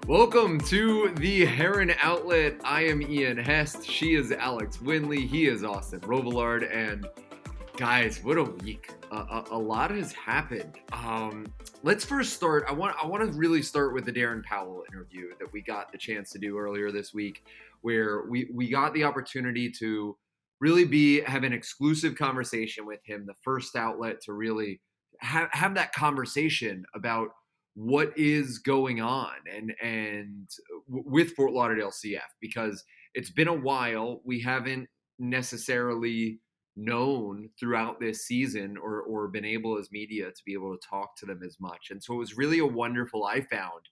Welcome to the Heron Outlet. I am Ian Hest. She is Alex Winley. He is Austin Robillard. And guys, what a week! A lot has happened. Let's first start. I want to really start with the Darren Powell interview that we got the chance to do earlier this week, where we got the opportunity to really have an exclusive conversation with him. The first outlet to really have that conversation about what is going on and with Fort Lauderdale CF, because it's been a while. We haven't necessarily known throughout this season or been able as media to be able to talk to them as much. And so it was really a wonderful, I found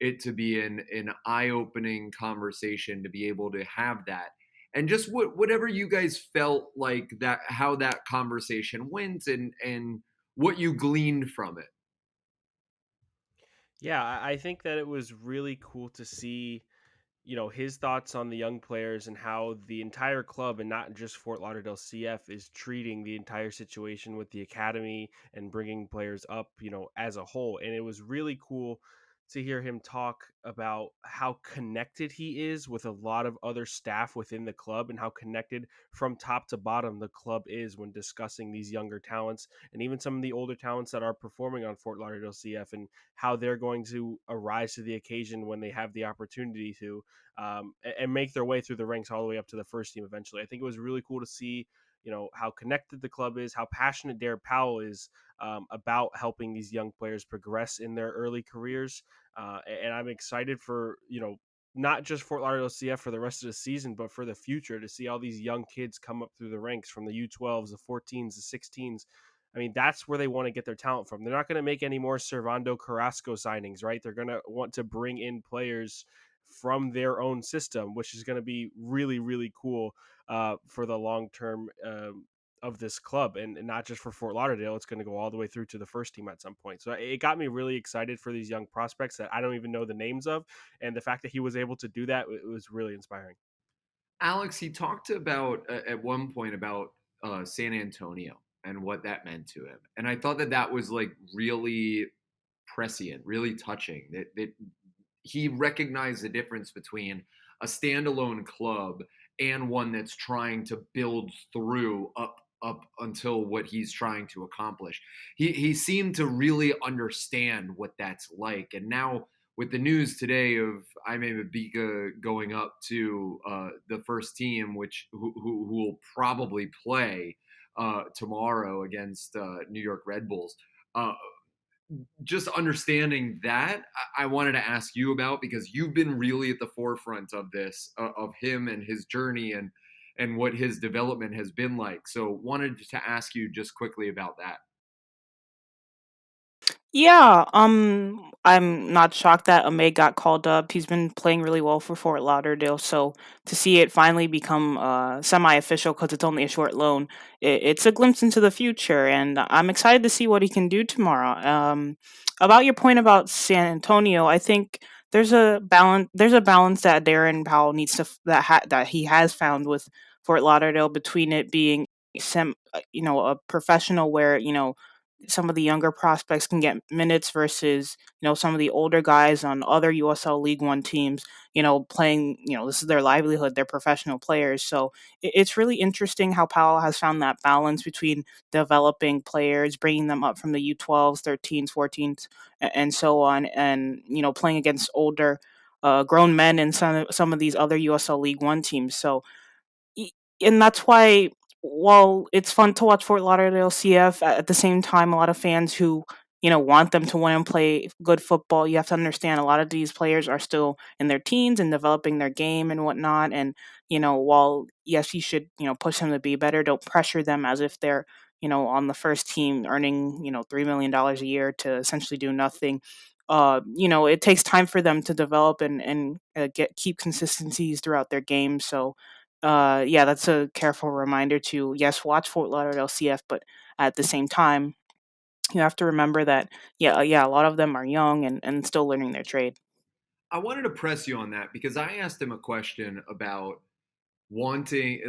it to be an eye-opening conversation to be able to have that. And just whatever you guys felt like that, how that conversation went and what you gleaned from it. Yeah, I think that it was really cool to see, his thoughts on the young players and how the entire club and not just Fort Lauderdale CF is treating the entire situation with the academy and bringing players up, as a whole. And it was really cool to hear him talk about how connected he is with a lot of other staff within the club and how connected from top to bottom the club is when discussing these younger talents and even some of the older talents that are performing on Fort Lauderdale CF and how they're going to arise to the occasion when they have the opportunity to and make their way through the ranks all the way up to the first team eventually. I think it was really cool to see, how connected the club is, how passionate Darren Powell is about helping these young players progress in their early careers. And I'm excited for, not just Fort Lauderdale CF for the rest of the season, but for the future to see all these young kids come up through the ranks from the U12s, the 14s, the 16s. I mean, that's where they want to get their talent from. They're not going to make any more Servando Carrasco signings, right? They're going to want to bring in players from their own system, which is going to be really, really cool for the long term of this club, and not just for Fort Lauderdale. It's going to go all the way through to the first team at some point. So it got me really excited for these young prospects that I don't even know the names of, and the fact that he was able to do that, it was really inspiring. Alex, he talked about at one point about San Antonio and what that meant to him, and I thought that that was like really prescient, really touching. That he recognized the difference between a standalone club and one that's trying to build through up until what he's trying to accomplish. He seemed to really understand what that's like, and now with the news today of Jaime Mabika going up to the first team, who will probably play tomorrow against New York Red Bulls. Uh, just understanding that, I wanted to ask you about, because you've been really at the forefront of this, of him and his journey and what his development has been like. So wanted to ask you just quickly about that. Yeah, I'm not shocked that Ame got called up. He's been playing really well for Fort Lauderdale, so to see it finally become semi-official because it's only a short loan, it's a glimpse into the future, and I'm excited to see what he can do tomorrow. About your point about San Antonio, I think there's a balance. There's a balance that Darren Powell needs to that he has found with Fort Lauderdale between it being a professional where some of the younger prospects can get minutes versus some of the older guys on other USL League One teams, playing, this is their livelihood, they're professional players. So it's really interesting how Powell has found that balance between developing players, bringing them up from the U12s, 13s, 14s, and so on, and playing against older grown men in some of these other USL League One teams. So Y- and that's why, while it's fun to watch Fort Lauderdale CF, at the same time, a lot of fans who want them to win and play good football, you have to understand a lot of these players are still in their teens and developing their game and whatnot. And while yes, you should push them to be better, don't pressure them as if they're on the first team earning $3 million a year to essentially do nothing. It takes time for them to develop and get keep consistencies throughout their game. So yeah, that's a careful reminder to, yes, watch Fort Lauderdale CF, but at the same time, you have to remember that, yeah, a lot of them are young and still learning their trade. I wanted to press you on that because I asked him a question about wanting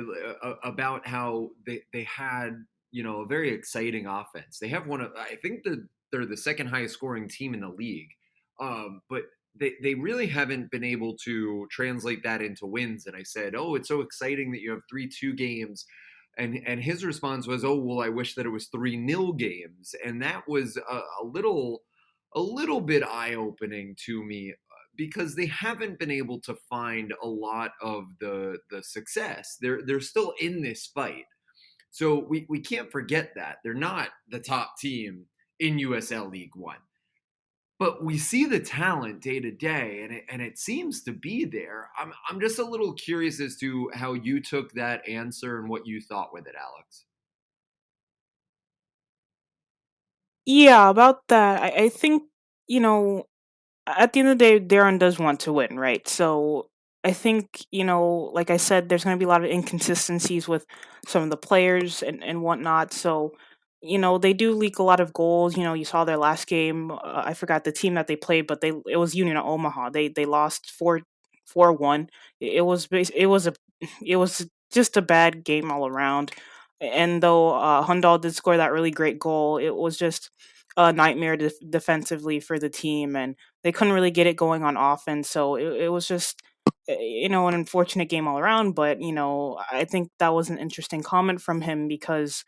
about how they had a very exciting offense. They have one of, I think they're the second highest scoring team in the league, but they really haven't been able to translate that into wins. And I said, "Oh, it's so exciting that you have 3-2 games." And his response was, "Oh, well, I wish that it was 3-0 games." And that was a little bit eye-opening to me, because they haven't been able to find a lot of the success. They're still in this fight. So we can't forget that. They're not the top team in USL League One. But we see the talent day to day, and it seems to be there. I'm just a little curious as to how you took that answer and what you thought with it, Alex. Yeah, about that, I think, you know, at the end of the day, Darren does want to win, right? So I think, like I said, there's going to be a lot of inconsistencies with some of the players and whatnot. So, they do leak a lot of goals. You saw their last game. I forgot the team that they played, but it was Union of Omaha. They lost 4-1. It was just a bad game all around. And though Hundal did score that really great goal, it was just a nightmare defensively for the team, and they couldn't really get it going on offense. So it was just, an unfortunate game all around. But, I think that was an interesting comment from him because,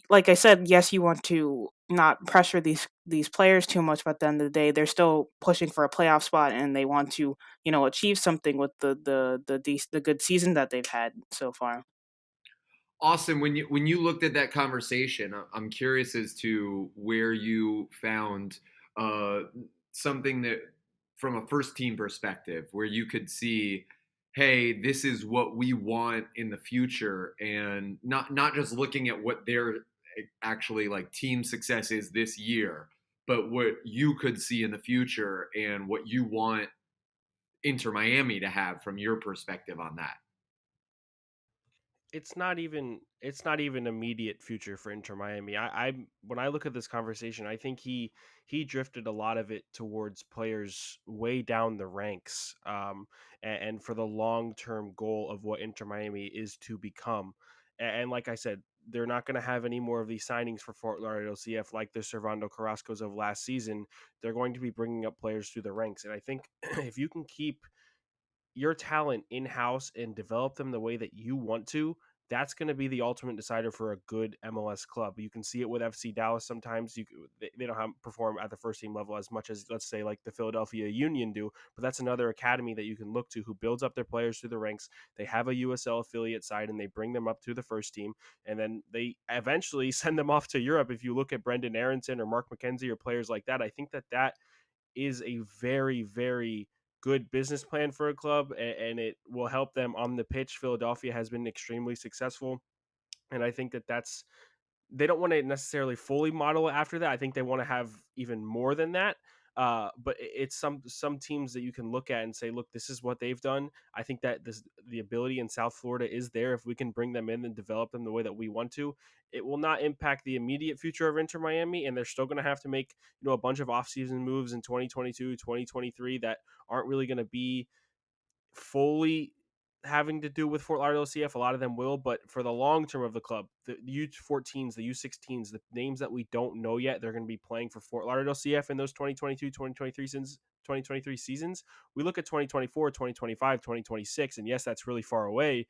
like I said, yes, you want to not pressure these players too much, but at the end of the day, they're still pushing for a playoff spot, and they want to, achieve something with the good season that they've had so far. Austin, when you looked at that conversation, I'm curious as to where you found uh, something that, from a first team perspective, where you could see, hey, this is what we want in the future, and not just looking at what their actually like team success is this year, but what you could see in the future and what you want Inter Miami to have from your perspective on that. It's not even immediate future for Inter Miami. I when I look at this conversation, I think he drifted a lot of it towards players way down the ranks, and for the long term goal of what Inter Miami is to become. And like I said, they're not going to have any more of these signings for Fort Lauderdale CF like the Servando Carrascos of last season. They're going to be bringing up players through the ranks, and I think if you can keep your talent in house and develop them the way that you want to, that's going to be the ultimate decider for a good MLS club. You can see it with FC Dallas sometimes. They don't have, perform at the first team level as much as, let's say, like the Philadelphia Union do, but that's another academy that you can look to who builds up their players through the ranks. They have a USL affiliate side and they bring them up through the first team, and then they eventually send them off to Europe. If you look at Brendan Aronson or Mark McKenzie or players like that, I think that is a very, very good business plan for a club, and it will help them on the pitch. Philadelphia has been extremely successful, and I think that's they don't want to necessarily fully model it after that. I think they want to have even more than that. But it's some teams that you can look at and say, look, this is what they've done. I think that the ability in South Florida is there. If we can bring them in and develop them the way that we want to, it will not impact the immediate future of Inter Miami, and they're still going to have to make a bunch of offseason moves in 2022, 2023 that aren't really going to be fully having to do with Fort Lauderdale CF. A lot of them will, but for the long term of the club, the U14s, the U16s, the names that we don't know yet, they're going to be playing for Fort Lauderdale CF in those 2022, 2023 seasons. 2023 seasons. We look at 2024, 2025, 2026, and yes, that's really far away.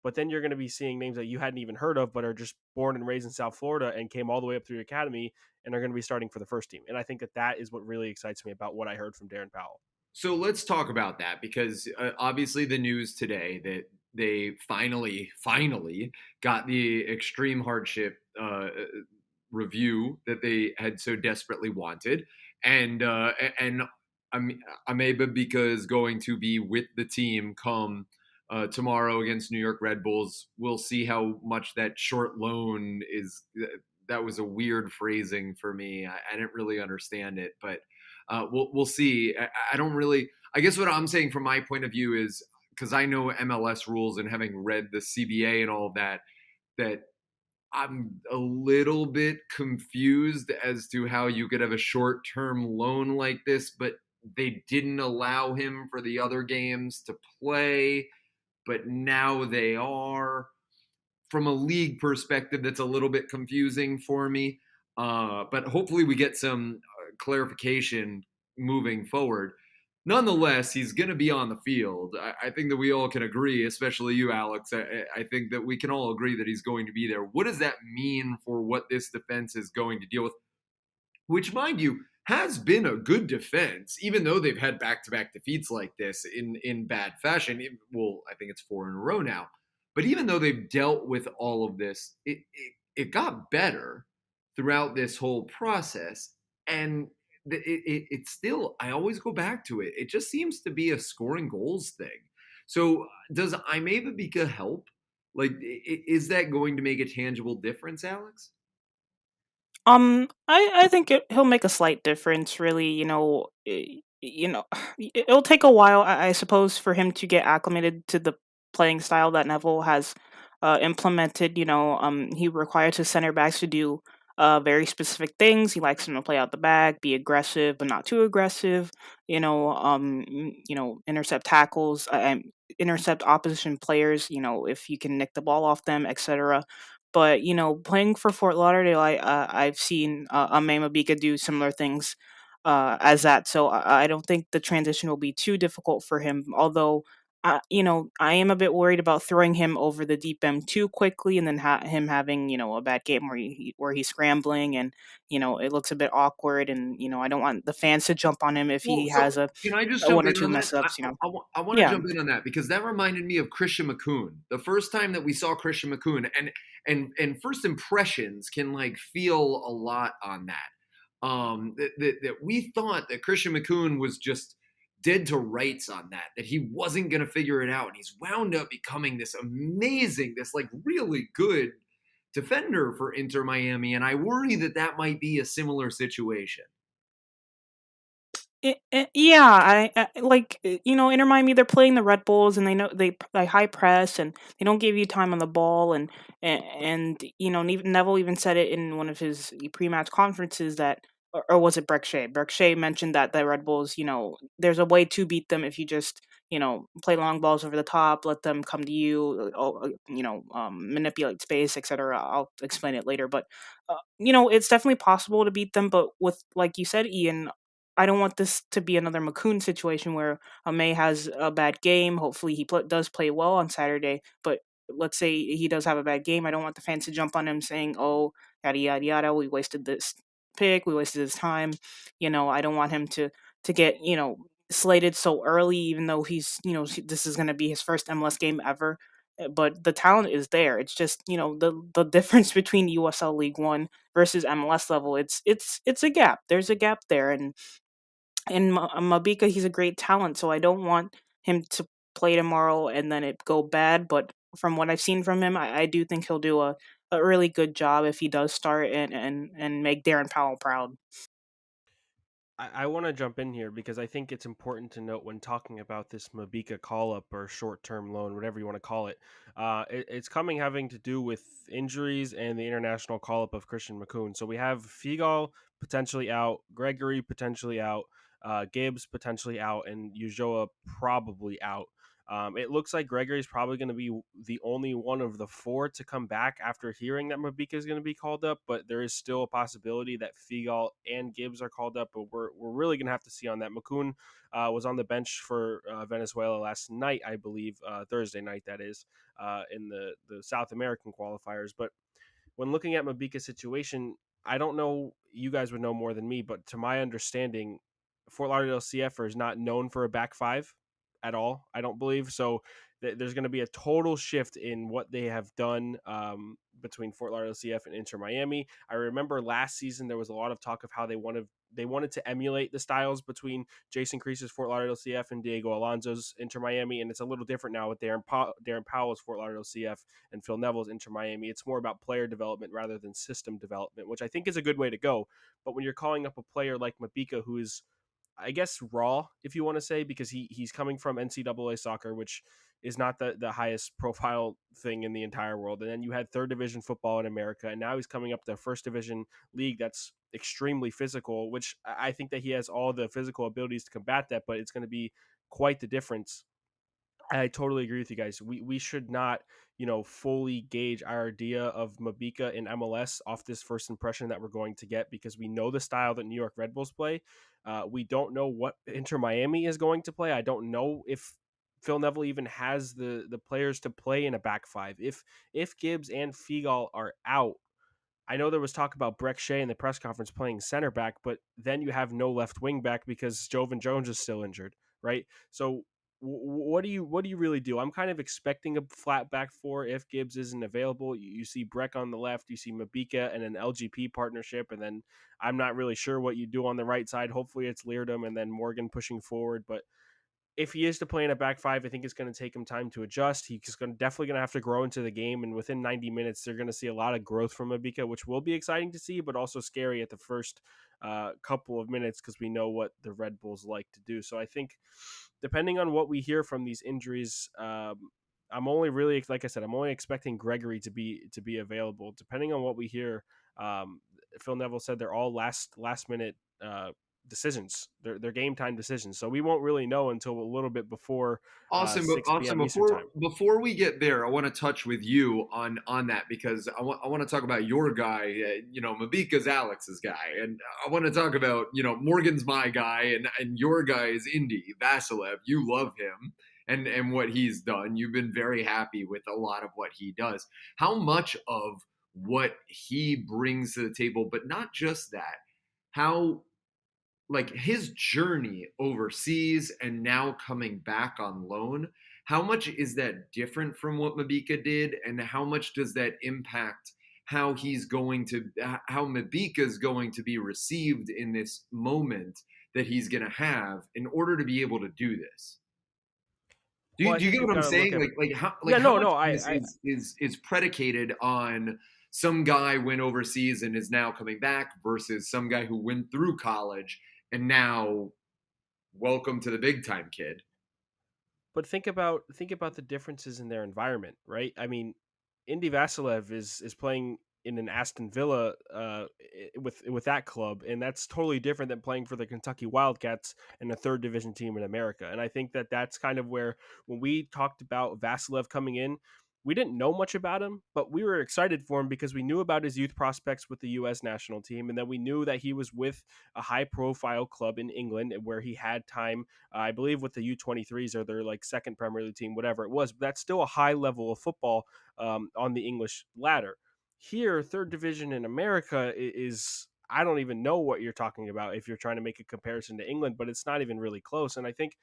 But then you're going to be seeing names that you hadn't even heard of, but are just born and raised in South Florida and came all the way up through the academy and are going to be starting for the first team. And I think that is what really excites me about what I heard from Darren Powell. So let's talk about that, because obviously the news today that they finally got the extreme hardship review that they had so desperately wanted, and Ameba because going to be with the team come tomorrow against New York Red Bulls. We'll see how much that short loan is. That was a weird phrasing for me. I didn't really understand it, but we'll see. I don't really. I guess what I'm saying from my point of view is, because I know MLS rules and having read the CBA and all of that, that I'm a little bit confused as to how you could have a short-term loan like this, but they didn't allow him for the other games to play, but now they are. From a league perspective, that's a little bit confusing for me. But hopefully we get some clarification moving forward. nonetheless, he's going to be on the field. I think that we all can agree, especially you, Alex. I think that we can all agree that he's going to be there. What does that mean for what this defense is going to deal with? Which, mind you, has been a good defense, even though they've had back-to-back defeats like this in bad fashion. Well, I think it's 4 in a row now. But even though they've dealt with all of this, it got better throughout this whole process. And it still, I always go back to it. It just seems to be a scoring goals thing. So does Ime Babika help? Like, is that going to make a tangible difference, Alex? I think he'll make a slight difference. Really, it'll take a while, I suppose, for him to get acclimated to the playing style that Neville has implemented. He requires his center backs to do very specific things. He likes them to play out the back, be aggressive but not too aggressive. Intercept tackles, intercept opposition players. If you can nick the ball off them, etc. But playing for Fort Lauderdale, I've seen Amema Bika do similar things as that. So I don't think the transition will be too difficult for him. Although, I am a bit worried about throwing him over the deep end too quickly, and then him having a bad game where he's scrambling and it looks a bit awkward. And I don't want the fans to jump on him if Well, he so has a, can I just a jump one or in two on that? mess ups. I want to Yeah. jump in on that because that reminded me of Christian McCoon. The first time that we saw Christian McCoon, and first impressions can like feel a lot on that. That we thought that Christian McCoon was just dead to rights on that he wasn't going to figure it out, and he's wound up becoming this amazing, this like really good defender for Inter Miami, and I worry that that might be a similar situation. Yeah, I like Inter Miami. They're playing the Red Bulls, and they know they high press, and they don't give you time on the ball, and Neville even said it in one of his pre-match conferences that, or was it Breck Shea? Breck Shea mentioned that the Red Bulls, there's a way to beat them if you just play long balls over the top, let them come to you, manipulate space, etc. I'll explain it later, but it's definitely possible to beat them. But with, like you said, Ian, I don't want this to be another McCoon situation where May has a bad game. Hopefully, he does play well on Saturday. But let's say he does have a bad game. I don't want the fans to jump on him saying, "Oh, yada yada yada. We wasted this pick. We wasted his time." I don't want him to get slated so early, even though this is going to be his first MLS game ever. But the talent is there. It's just the difference between USL League One versus MLS level. It's a gap. There's a gap there, and Mabika, he's a great talent, so I don't want him to play tomorrow and then it go bad. But from what I've seen from him, I do think he'll do a really good job if he does start and make Darren Powell proud. I want to jump in here because I think it's important to note when talking about this Mabika call up or short term loan, whatever you want to call it, it's coming having to do with injuries and the international call up of Christian McCoon. So we have Figal potentially out, Gregory potentially out, Gibbs potentially out, and Ujoa probably out. It looks like Gregory is probably going to be the only one of the four to come back after hearing that Mabika is going to be called up, but there is still a possibility that Figal and Gibbs are called up, but we're really going to have to see on that. McCoon was on the bench for Venezuela last night, I believe, Thursday night, that is, in the South American qualifiers. But when looking at Mabika's situation, I don't know, you guys would know more than me, but to my understanding, Fort Lauderdale CF is not known for a back five at all, I don't believe. So there's going to be a total shift in what they have done between Fort Lauderdale CF and Inter Miami. I remember last season there was a lot of talk of how they wanted to emulate the styles between Jason Crease's Fort Lauderdale CF and Diego Alonso's Inter Miami, and it's a little different now with Darren Powell's Fort Lauderdale CF and Phil Neville's Inter Miami. It's more about player development rather than system development, which I think is a good way to go. But when you're calling up a player like Mabika, who is, I guess, raw, if you want to say, because he's coming from NCAA soccer, which is not the highest profile thing in the entire world. And then you had third division football in America, and now he's coming up to first division league that's extremely physical, which I think that he has all the physical abilities to combat that, but it's going to be quite the difference I totally agree with you guys. We should not, fully gauge our idea of Mabika in MLS off this first impression that we're going to get, because we know the style that New York Red Bulls play. We don't know what Inter Miami is going to play. I don't know if Phil Neville even has the players to play in a back five. If Gibbs and Figal are out, I know there was talk about Breck Shea in the press conference playing center back, but then you have no left wing back because Jovan Jones is still injured, right? So what do you really do? I'm kind of expecting a flat back four if Gibbs isn't available. You see Breck on the left, you see Mabika and an LGP partnership, and then I'm not really sure what you do on the right side. Hopefully it's Leardom and then Morgan pushing forward, but if he is to play in a back five, I think it's going to take him time to adjust. He's definitely going to have to grow into the game, and within 90 minutes, they're going to see a lot of growth from Mabika, which will be exciting to see, but also scary at the first couple of minutes because we know what the Red Bulls like to do. So I think, depending on what we hear from these injuries, I'm only really, like I said, I'm only expecting Gregory to be available. Depending on what we hear, um, Phil Neville said they're all last minute decisions. They're game time decisions. So we won't really know until a little bit before Awesome, but 6 awesome. p.m. Eastern time. Before we get there, I want to touch with you on that because I want to talk about your guy. Mabika's Alex's guy, and I want to talk about Morgan's my guy, and your guy is Indy Vasilev. You love him and what he's done. You've been very happy with a lot of what he does. How much of what he brings to the table, but not just that, how like his journey overseas and now coming back on loan, how much is that different from what Mabika did, and how much does that impact how Mabika is going to be received in this moment that he's going to have in order to be able to do this? Do Well, you, I do you think get you've what I'm got to look saying? at. Like Yeah, how no, much no. of this is predicated on some guy went overseas and is now coming back versus some guy who went through college and now welcome to the big time, kid. But think about the differences in their environment, right? I mean, Indy Vasilev is playing in an Aston Villa with that club, and that's totally different than playing for the Kentucky Wildcats and a third division team in America. And I think that that's kind of where, when we talked about Vasilev coming in, we didn't know much about him, but we were excited for him because we knew about his youth prospects with the U.S. national team, and then we knew that he was with a high profile club in England where he had time, I believe, with the U23s or their like second Premier League team, whatever it was. But that's still a high level of football on the English ladder. Here, third division in America is, I don't even know what you're talking about if you're trying to make a comparison to England, but it's not even really close. And I think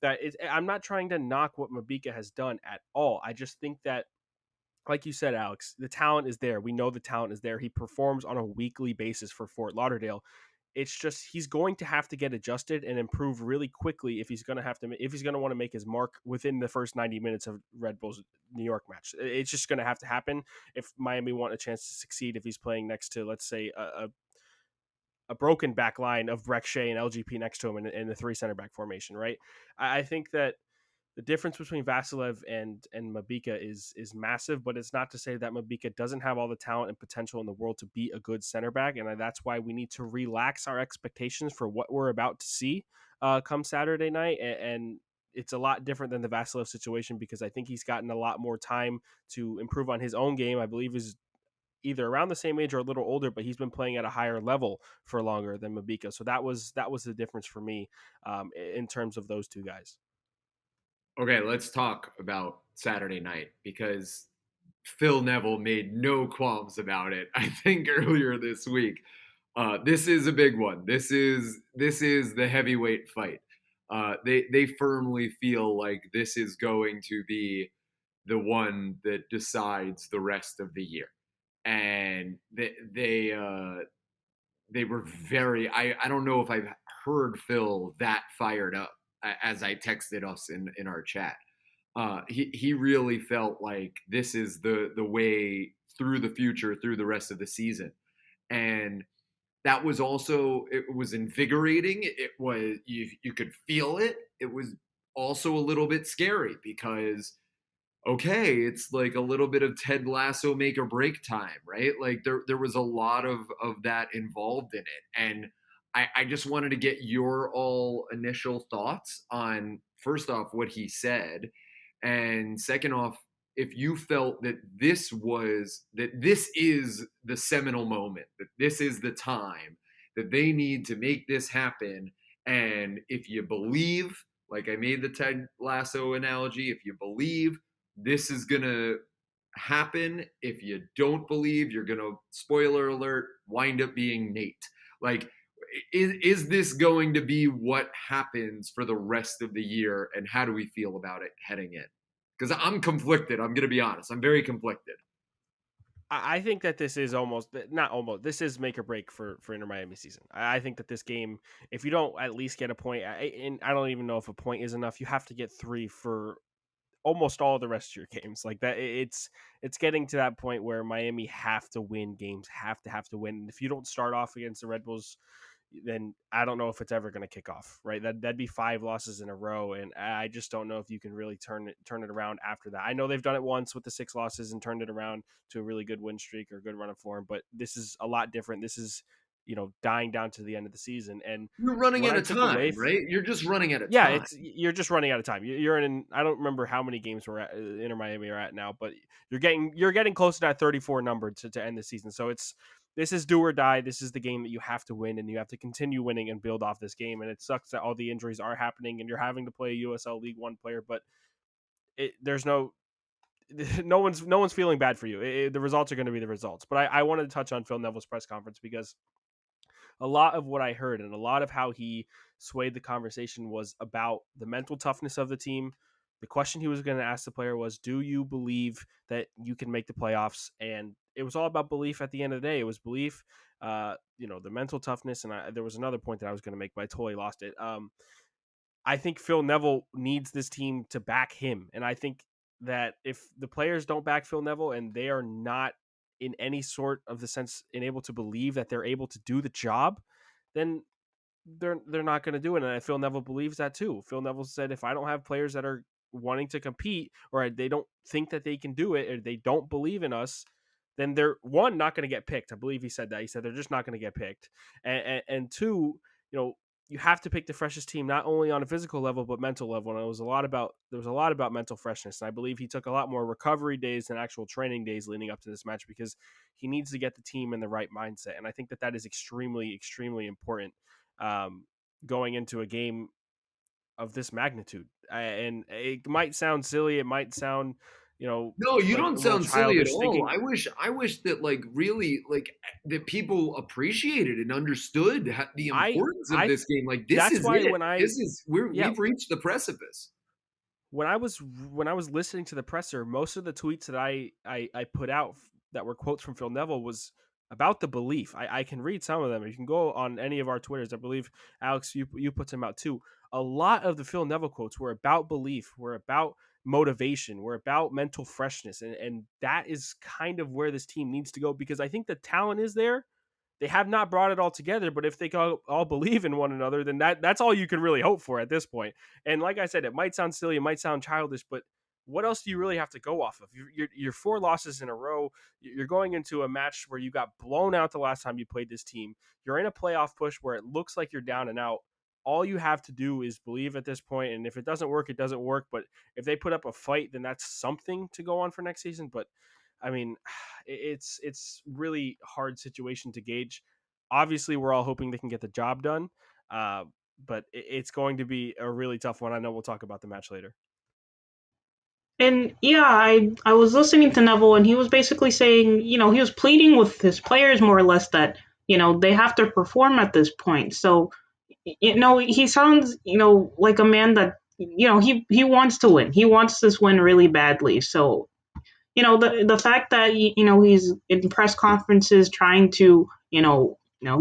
that I'm not trying to knock what Mabika has done at all. I just think that, like you said, Alex, the talent is there. We know the talent is there. He performs on a weekly basis for Fort Lauderdale. It's just he's going to have to get adjusted and improve really quickly if he's going to want to make his mark within the first 90 minutes of Red Bull's New York match. It's just going to have to happen if Miami want a chance to succeed. If he's playing next to, let's say, a broken back line of Breck Shea and LGP next to him in the three center back formation, right? I think that the difference between Vasilev and Mabika is massive, but it's not to say that Mabika doesn't have all the talent and potential in the world to be a good center back, and that's why we need to relax our expectations for what we're about to see come Saturday night. And it's a lot different than the Vasilev situation because I think he's gotten a lot more time to improve on his own game. I believe is either around the same age or a little older, but he's been playing at a higher level for longer than Mabika. So that was the difference for me in terms of those two guys. Okay, let's talk about Saturday night because Phil Neville made no qualms about it. I think earlier this week, this is a big one. This is the heavyweight fight. They firmly feel like this is going to be the one that decides the rest of the year, and they were very. I don't know if I've heard Phil that fired up as I texted us in our chat. He really felt like this is the way through the future, through the rest of the season, and that was also, it was invigorating. It was, you could feel it. It was also a little bit scary because, okay, it's like a little bit of Ted Lasso make or break time, right? Like there was a lot of that involved in it, and I just wanted to get your all initial thoughts on, first off, what he said, And second off, if you felt that this is the seminal moment, that this is the time that they need to make this happen, and if you believe, like I made the Ted Lasso analogy, if you believe this is gonna happen, if you don't believe, you're gonna, spoiler alert, wind up being Nate. Like, is this going to be what happens for the rest of the year, and how do we feel about it heading in? Because I'm conflicted. I'm going to be honest. I'm very conflicted. I think that this is this is make or break for Inter Miami season. I think that this game, if you don't at least get a point, and I don't even know if a point is enough, you have to get 3 for almost all the rest of your games. Like that, it's getting to that point where Miami have to win games, have to win. And if you don't start off against the Red Bulls, then I don't know if it's ever going to kick off, right? That'd be 5 losses in a row, and I just don't know if you can really turn it around after that. I know they've done it once with the 6 losses and turned it around to a really good win streak or a good run of form, but this is a lot different. This is, dying down to the end of the season, and you're running out of time, right? You're just running out of time. You're just running out of time. You're in. I don't remember how many games we're at, Inter Miami are at now, but you're getting close to that 34 number to end the season. So this is do or die. This is the game that you have to win, and you have to continue winning and build off this game. And it sucks that all the injuries are happening, and you're having to play a USL League One player. But there's no one's feeling bad for you. The results are going to be the results. But I wanted to touch on Phil Neville's press conference because a lot of what I heard and a lot of how he swayed the conversation was about the mental toughness of the team. The question he was going to ask the player was, do you believe that you can make the playoffs? And it was all about belief at the end of the day. It was belief, the mental toughness. And there was another point that I was going to make, but I totally lost it. I think Phil Neville needs this team to back him. And I think that if the players don't back Phil Neville and they are not in any sort of the sense and able to believe that they're able to do the job, then they're not going to do it. And Phil Neville believes that too. Phil Neville said, if I don't have players that are wanting to compete, or they don't think that they can do it, or they don't believe in us, then they're not going to get picked. I believe he said that. He said they're just not going to get picked. And two, you have to pick the freshest team, not only on a physical level, but mental level. And there was a lot about mental freshness. And I believe he took a lot more recovery days than actual training days leading up to this match, because he needs to get the team in the right mindset. And I think that is extremely, extremely important going into a game of this magnitude. And it might sound silly. It might sound, no, you don't sound silly at all. I wish that really that people appreciated and understood the importance of this game. Like, this is it. We've reached the precipice. When I was listening to the presser, most of the tweets that I put out that were quotes from Phil Neville was about the belief. I can read some of them. You can go on any of our Twitters. I believe, Alex, you put them out too. A lot of the Phil Neville quotes were about belief, were about motivation, were about mental freshness. And that is kind of where this team needs to go, because I think the talent is there. They have not brought it all together, but if they all believe in one another, then that's all you can really hope for at this point. And like I said, it might sound silly, it might sound childish, but what else do you really have to go off of? You're 4 losses in a row. You're going into a match where you got blown out the last time you played this team. You're in a playoff push where it looks like you're down and out. All you have to do is believe at this point, and if it doesn't work, it doesn't work. But if they put up a fight, then that's something to go on for next season. But I mean, it's really hard situation to gauge. Obviously, we're all hoping they can get the job done, but it's going to be a really tough one. I know we'll talk about the match later. And yeah, I was listening to Neville, and he was basically saying, he was pleading with his players more or less that, they have to perform at this point. So, he sounds, like a man that, he wants to win. He wants this win really badly. So, the fact that, he's in press conferences trying to,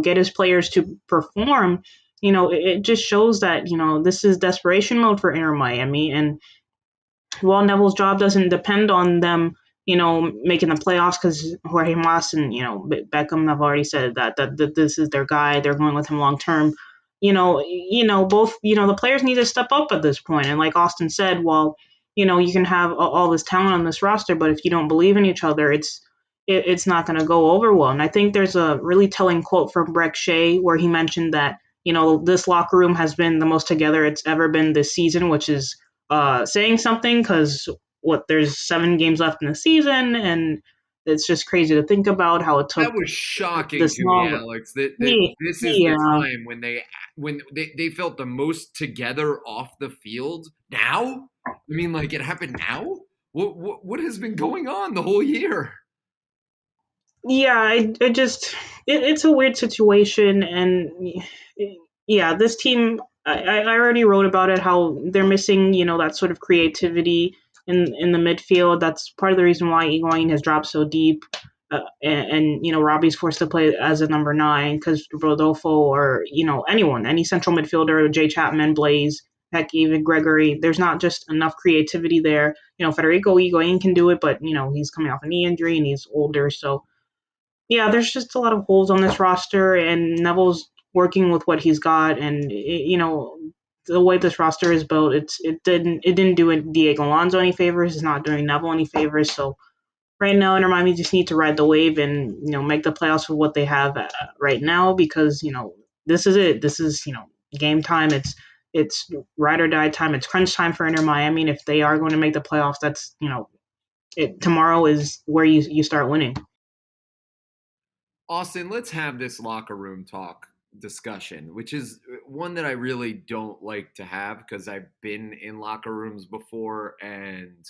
get his players to perform, it just shows that, this is desperation mode for Inter Miami. And while Neville's job doesn't depend on them, making the playoffs, because Jorge Mas and, Beckham have already said that this is their guy. They're going with him long term. Both, the players need to step up at this point. And like Austin said, well, you can have all this talent on this roster, but if you don't believe in each other, it's not going to go over well. And I think there's a really telling quote from Breck Shea where he mentioned that, this locker room has been the most together it's ever been this season, which is saying something because there's 7 games left in the season, and it's just crazy to think about how it took That was shocking this to me, long. Alex. That Yeah, this is the yeah, time when they felt the most together off the field. Now, I mean, like it happened now. What has been going on the whole year? yeah. It's a weird situation, and yeah, this team. I already wrote about it how they're missing, that sort of creativity in the midfield. That's part of the reason why Higuain has dropped so deep, and Robbie's forced to play as a number 9 because Rodolfo or anyone, any central midfielder, Jay Chapman, Blaze, heck, even Gregory. There's not just enough creativity there. Federico Higuain can do it, but he's coming off a knee injury and he's older, so yeah, there's just a lot of holes on this roster, and Neville's working with what he's got, and the way this roster is built, it didn't do Diego Alonso any favors. It's not doing Neville any favors. So right now, Inter Miami just need to ride the wave and make the playoffs with what they have right now, because this is it. This is game time. It's ride or die time. It's crunch time for Inter Miami, and if they are going to make the playoffs, that's tomorrow is where you start winning. Austin, let's have this locker room talk discussion, which is one that I really don't like to have because I've been in locker rooms before, and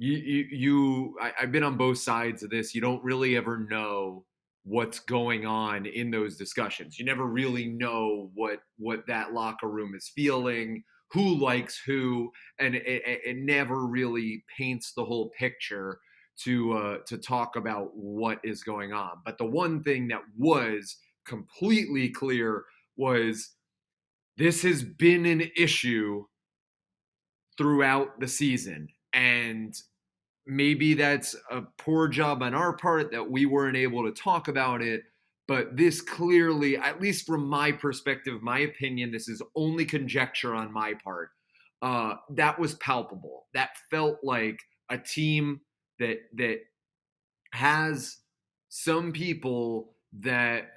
I've been on both sides of this. You don't really ever know what's going on in those discussions. You never really know what that locker room is feeling, who likes who, and it never really paints the whole picture to talk about what is going on. But the one thing that was completely clear was this has been an issue throughout the season, and maybe that's a poor job on our part that we weren't able to talk about it. But this clearly, at least from my perspective, my opinion, this is only conjecture on my part. That was palpable. That felt like a team that has some people that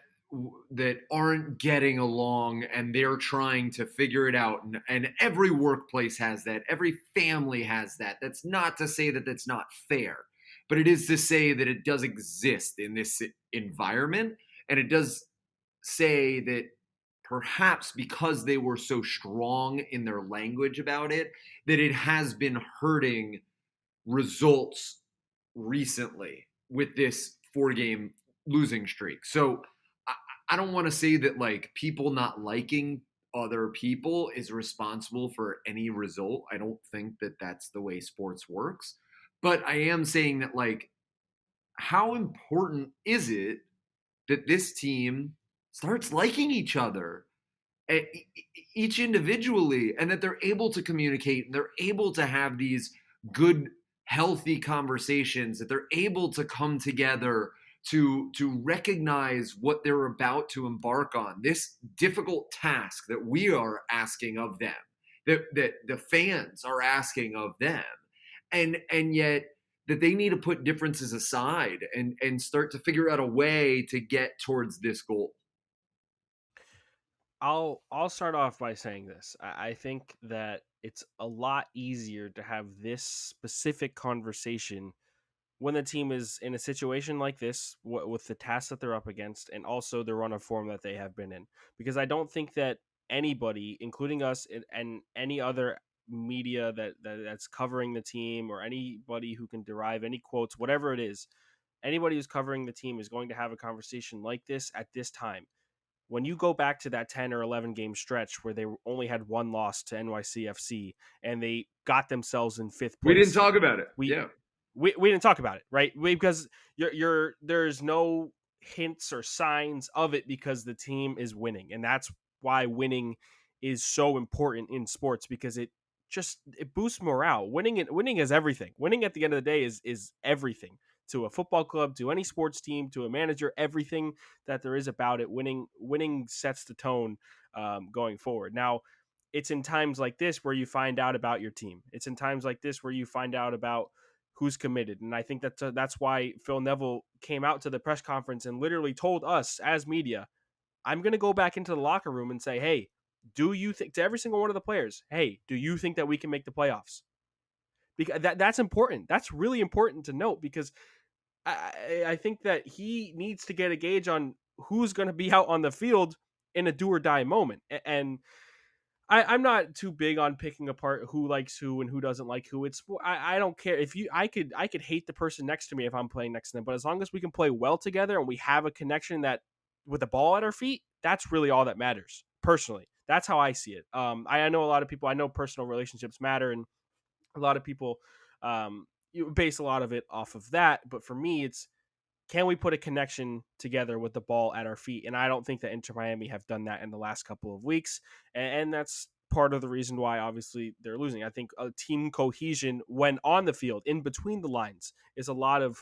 aren't getting along, and they're trying to figure it out, and every workplace has that, every family has that. That's not to say that that's not fair, but it is to say that it does exist in this environment, and it does say that perhaps because they were so strong in their language about it, that it has been hurting results recently with this 4-game losing streak. So I don't want to say that like people not liking other people is responsible for any result. I don't think that that's the way sports works. But I am saying that like how important is it that this team starts liking each other, each individually, and that they're able to communicate and they're able to have these good healthy conversations, that they're able to come together to recognize what they're about to embark on, this difficult task that we are asking of them, that the fans are asking of them, and yet that they need to put differences aside and start to figure out a way to get towards this goal. I'll start off by saying this. I think that it's a lot easier to have this specific conversation when the team is in a situation like this with the tasks that they're up against, and also the run of form that they have been in. Because I don't think that anybody, including us and any other media that's covering the team, or anybody who can derive any quotes, whatever it is, anybody who's covering the team is going to have a conversation like this at this time. When you go back to that 10 or 11 game stretch where they only had one loss to NYCFC and they got themselves in fifth We didn't place, talk about it. we Yeah. we didn't talk about it, right? Because there's no hints or signs of it, because the team is winning, and that's why winning is so important in sports, because it boosts morale. Winning is everything. Winning at the end of the day is everything to a football club, to any sports team, to a manager. Everything that there is about it, winning sets the tone going forward. Now, it's in times like this where you find out about your team. It's in times like this where you find out about who's committed. And I think that's why Phil Neville came out to the press conference and literally told us as media, I'm going to go back into the locker room and say, hey, do you think, to every single one of the players, hey, do you think that we can make the playoffs? Because that's important. That's really important to note, because I think that he needs to get a gauge on who's going to be out on the field in a do or die moment. And I'm not too big on picking apart who likes who and who doesn't like who. I don't care if you I could hate the person next to me if I'm playing next to them, but as long as we can play well together and we have a connection that with the ball at our feet, that's really all that matters. Personally, that's how I see it. I know a lot of people. I know personal relationships matter, and a lot of people you base a lot of it off of that. But for me, it's, can we put a connection together with the ball at our feet? And I don't think that Inter Miami have done that in the last couple of weeks. And that's part of the reason why obviously they're losing. I think team cohesion when on the field, in between the lines, is a lot of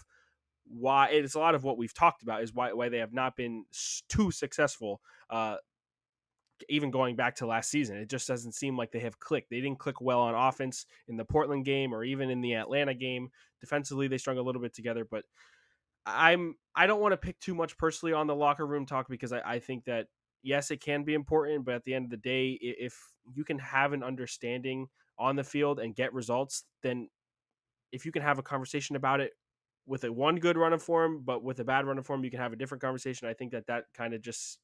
why, it's a lot of what we've talked about, is why they have not been too successful. Even going back to last season, it just doesn't seem like they have clicked. They didn't click well on offense in the Portland game or even in the Atlanta game. Defensively, they strung a little bit together, but I don't want to pick too much personally on the locker room talk, because I think that yes, it can be important, but at the end of the day, if you can have an understanding on the field and get results, then if you can have a conversation about it with a one good run of form, but with a bad run of form, you can have a different conversation. I think that kind of just,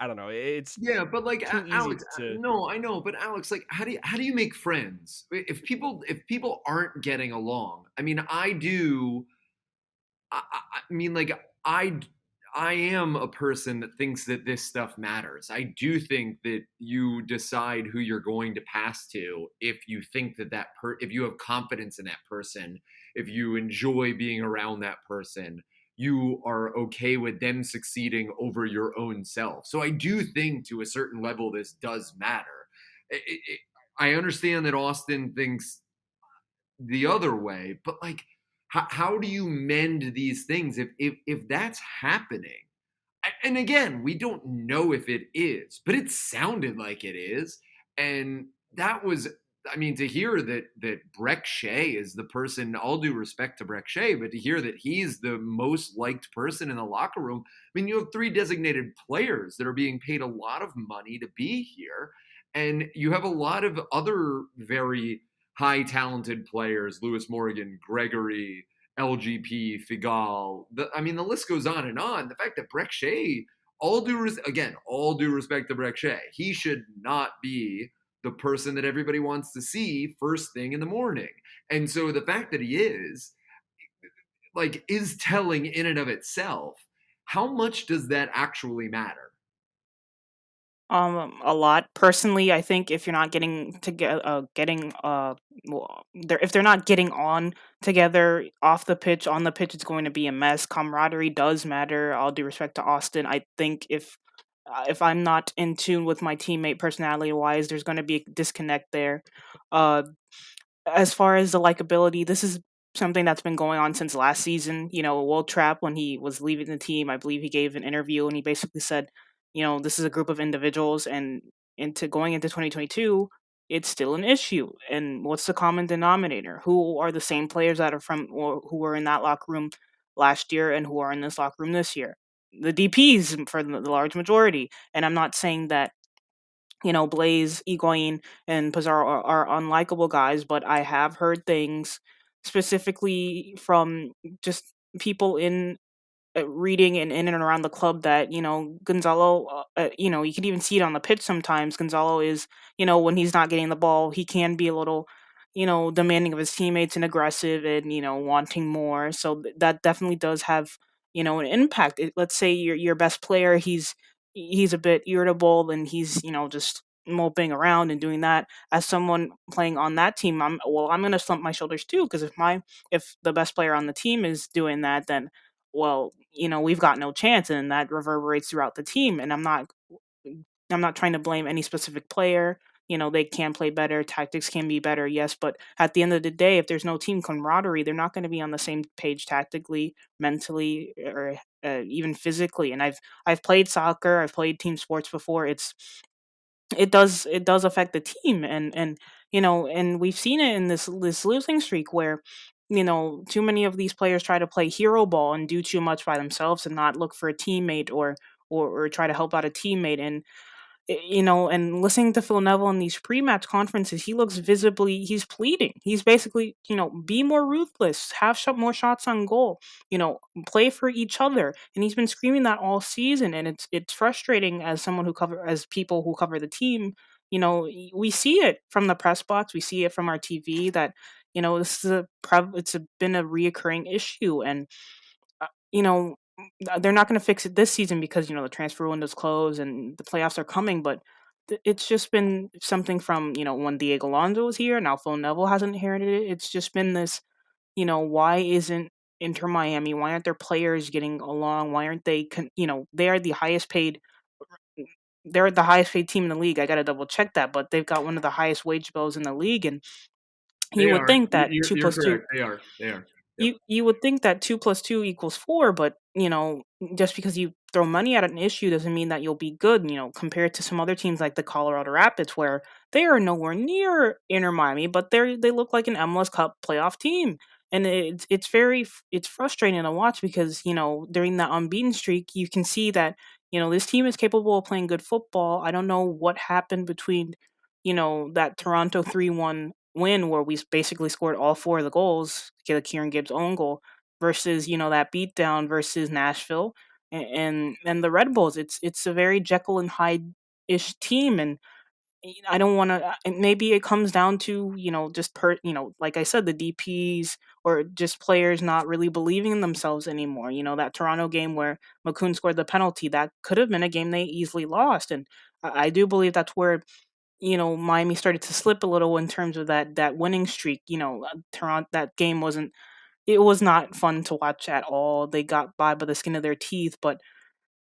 I don't know. It's Yeah, but like too easy Alex, to. no, I know, but Alex, like, how do you make friends if people aren't getting along? I mean, I do. I mean, like, I I am a person that thinks that this stuff matters. I do think that you decide who you're going to pass to if you think that if you have confidence in that person, if you enjoy being around that person, you are okay with them succeeding over your own self. So I do think to a certain level this does matter. I understand that Austin thinks the other way, but like, how do you mend these things if that's happening? And again, we don't know if it is, but it sounded like it is. And that was, I mean, to hear that Breck Shea is the person, all due respect to Breck Shea, but to hear that he's the most liked person in the locker room. I mean, you have 3 designated players that are being paid a lot of money to be here. And you have a lot of other very high talented players, Lewis Morgan, Gregory, LGP, Figal. I mean, the list goes on and on. The fact that Breck Shea, all due respect to Breck Shea, he should not be the person that everybody wants to see first thing in the morning. And so the fact that he is telling in and of itself. How much does that actually matter? A lot. Personally, I think if you're not getting to if they're not getting on together off the pitch, on the pitch, it's going to be a mess. Camaraderie does matter. All due respect to Austin, I think if I'm not in tune with my teammate personality wise, there's going to be a disconnect there. Uh, as far as the likability, this is something that's been going on since last season. Will Trapp, when he was leaving the team, I believe he gave an interview and he basically said, this is a group of individuals, and into going into 2022, it's still an issue. And what's the common denominator? Who are the same players that are from or who were in that locker room last year and who are in this locker room this year? The DPs for the large majority. And I'm not saying that Blaze, Higuain, and Pizarro are unlikable guys, but I have heard things specifically from just people in reading and in and around the club that Gonzalo, you can even see it on the pitch sometimes. Gonzalo is, when he's not getting the ball, he can be a little, demanding of his teammates and aggressive and wanting more. So that definitely does have an impact. Let's say your best player, he's a bit irritable and he's just moping around and doing that. As someone playing on that team, I'm gonna slump my shoulders too, because if the best player on the team is doing that, then well, we've got no chance, and that reverberates throughout the team. And I'm not trying to blame any specific player. They can play better, tactics can be better, yes, but at the end of the day, if there's no team camaraderie, they're not going to be on the same page tactically, mentally, or even physically. And I've played soccer, I've played team sports before. It does affect the team, and we've seen it in this losing streak where too many of these players try to play hero ball and do too much by themselves and not look for a teammate or try to help out a teammate. And and listening to Phil Neville in these pre-match conferences, he looks he's pleading. He's basically, be more ruthless, have more shots on goal, play for each other. And he's been screaming that all season. And it's frustrating as as people who cover the team. We see it from the press box, we see it from our TV that, this is been a reoccurring issue. And, you know, they're not going to fix it this season because the transfer window's closed and the playoffs are coming. But it's just been something from when Diego Alonso was here. Now Phil Neville hasn't inherited it. It's just been this. Why isn't Inter Miami? Why aren't their players getting along? Why aren't they? They are the highest paid. They're the highest paid team in the league. I got to double check that, but they've got one of the highest wage bills in the league, and you They would are. think that two You're plus two correct. They are. Yep. you would think that 2 plus 2 equals 4, but just because you throw money at an issue doesn't mean that you'll be good. Compared to some other teams like the Colorado Rapids, where they are nowhere near Inter Miami, but they look like an MLS Cup playoff team, and it's frustrating to watch because during that unbeaten streak, you can see that this team is capable of playing good football. I don't know what happened between that Toronto 3-1 win where we basically scored all 4 of the goals, get Kieran Gibbs' own goal, versus that beatdown versus Nashville and the Red Bulls. It's a very Jekyll and Hyde ish team, and I don't want to. Maybe it comes down to just like I said, the DPS or just players not really believing in themselves anymore. That Toronto game where McCoon scored the penalty, that could have been a game they easily lost, and I do believe that's where Miami started to slip a little in terms of that winning streak. Toronto, that game it was not fun to watch at all. They got by the skin of their teeth, but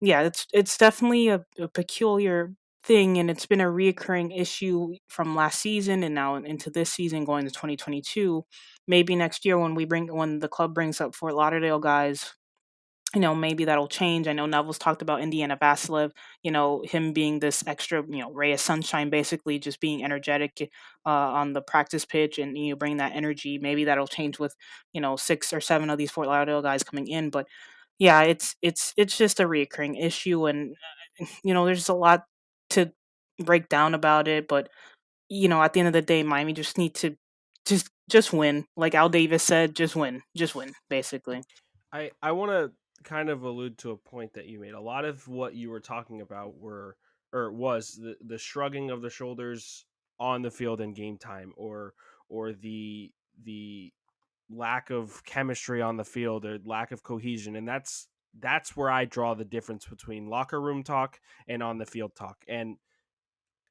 yeah, it's definitely a peculiar thing, and it's been a reoccurring issue from last season and now into this season going to 2022. Maybe next year when the club brings up Fort Lauderdale guys, maybe that'll change. I know Neville's talked about Indiana Vasilev, him being this extra, ray of sunshine, basically just being energetic on the practice pitch and bring that energy. Maybe that'll change with 6 or 7 of these Fort Lauderdale guys coming in. But yeah, it's just a reoccurring issue, and there's a lot to break down about it. But at the end of the day, Miami just need to just win. Like Al Davis said, just win, basically. I want to kind of allude to a point that you made. A lot of what you were talking about was the shrugging of the shoulders on the field in game time, or the lack of chemistry on the field, or lack of cohesion. And that's where I draw the difference between locker room talk and on the field talk. And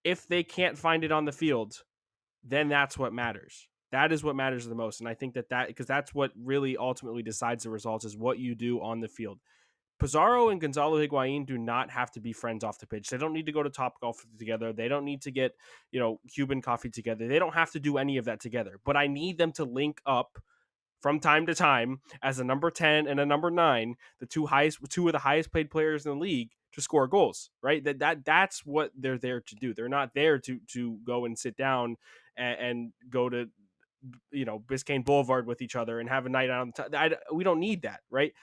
if they can't find it on the field, then that's what matters. That is what matters the most. And I think that because that's what really ultimately decides the results, is what you do on the field. Pizarro and Gonzalo Higuain do not have to be friends off the pitch. They don't need to go to Top Golf together. They don't need to get, Cuban coffee together. They don't have to do any of that together. But I need them to link up from time to time as a number 10 and a number 9, the two of the highest paid players in the league, to score goals, right? That's what they're there to do. They're not there to go and sit down and go to Biscayne Boulevard with each other and have a night out on we don't need that, right?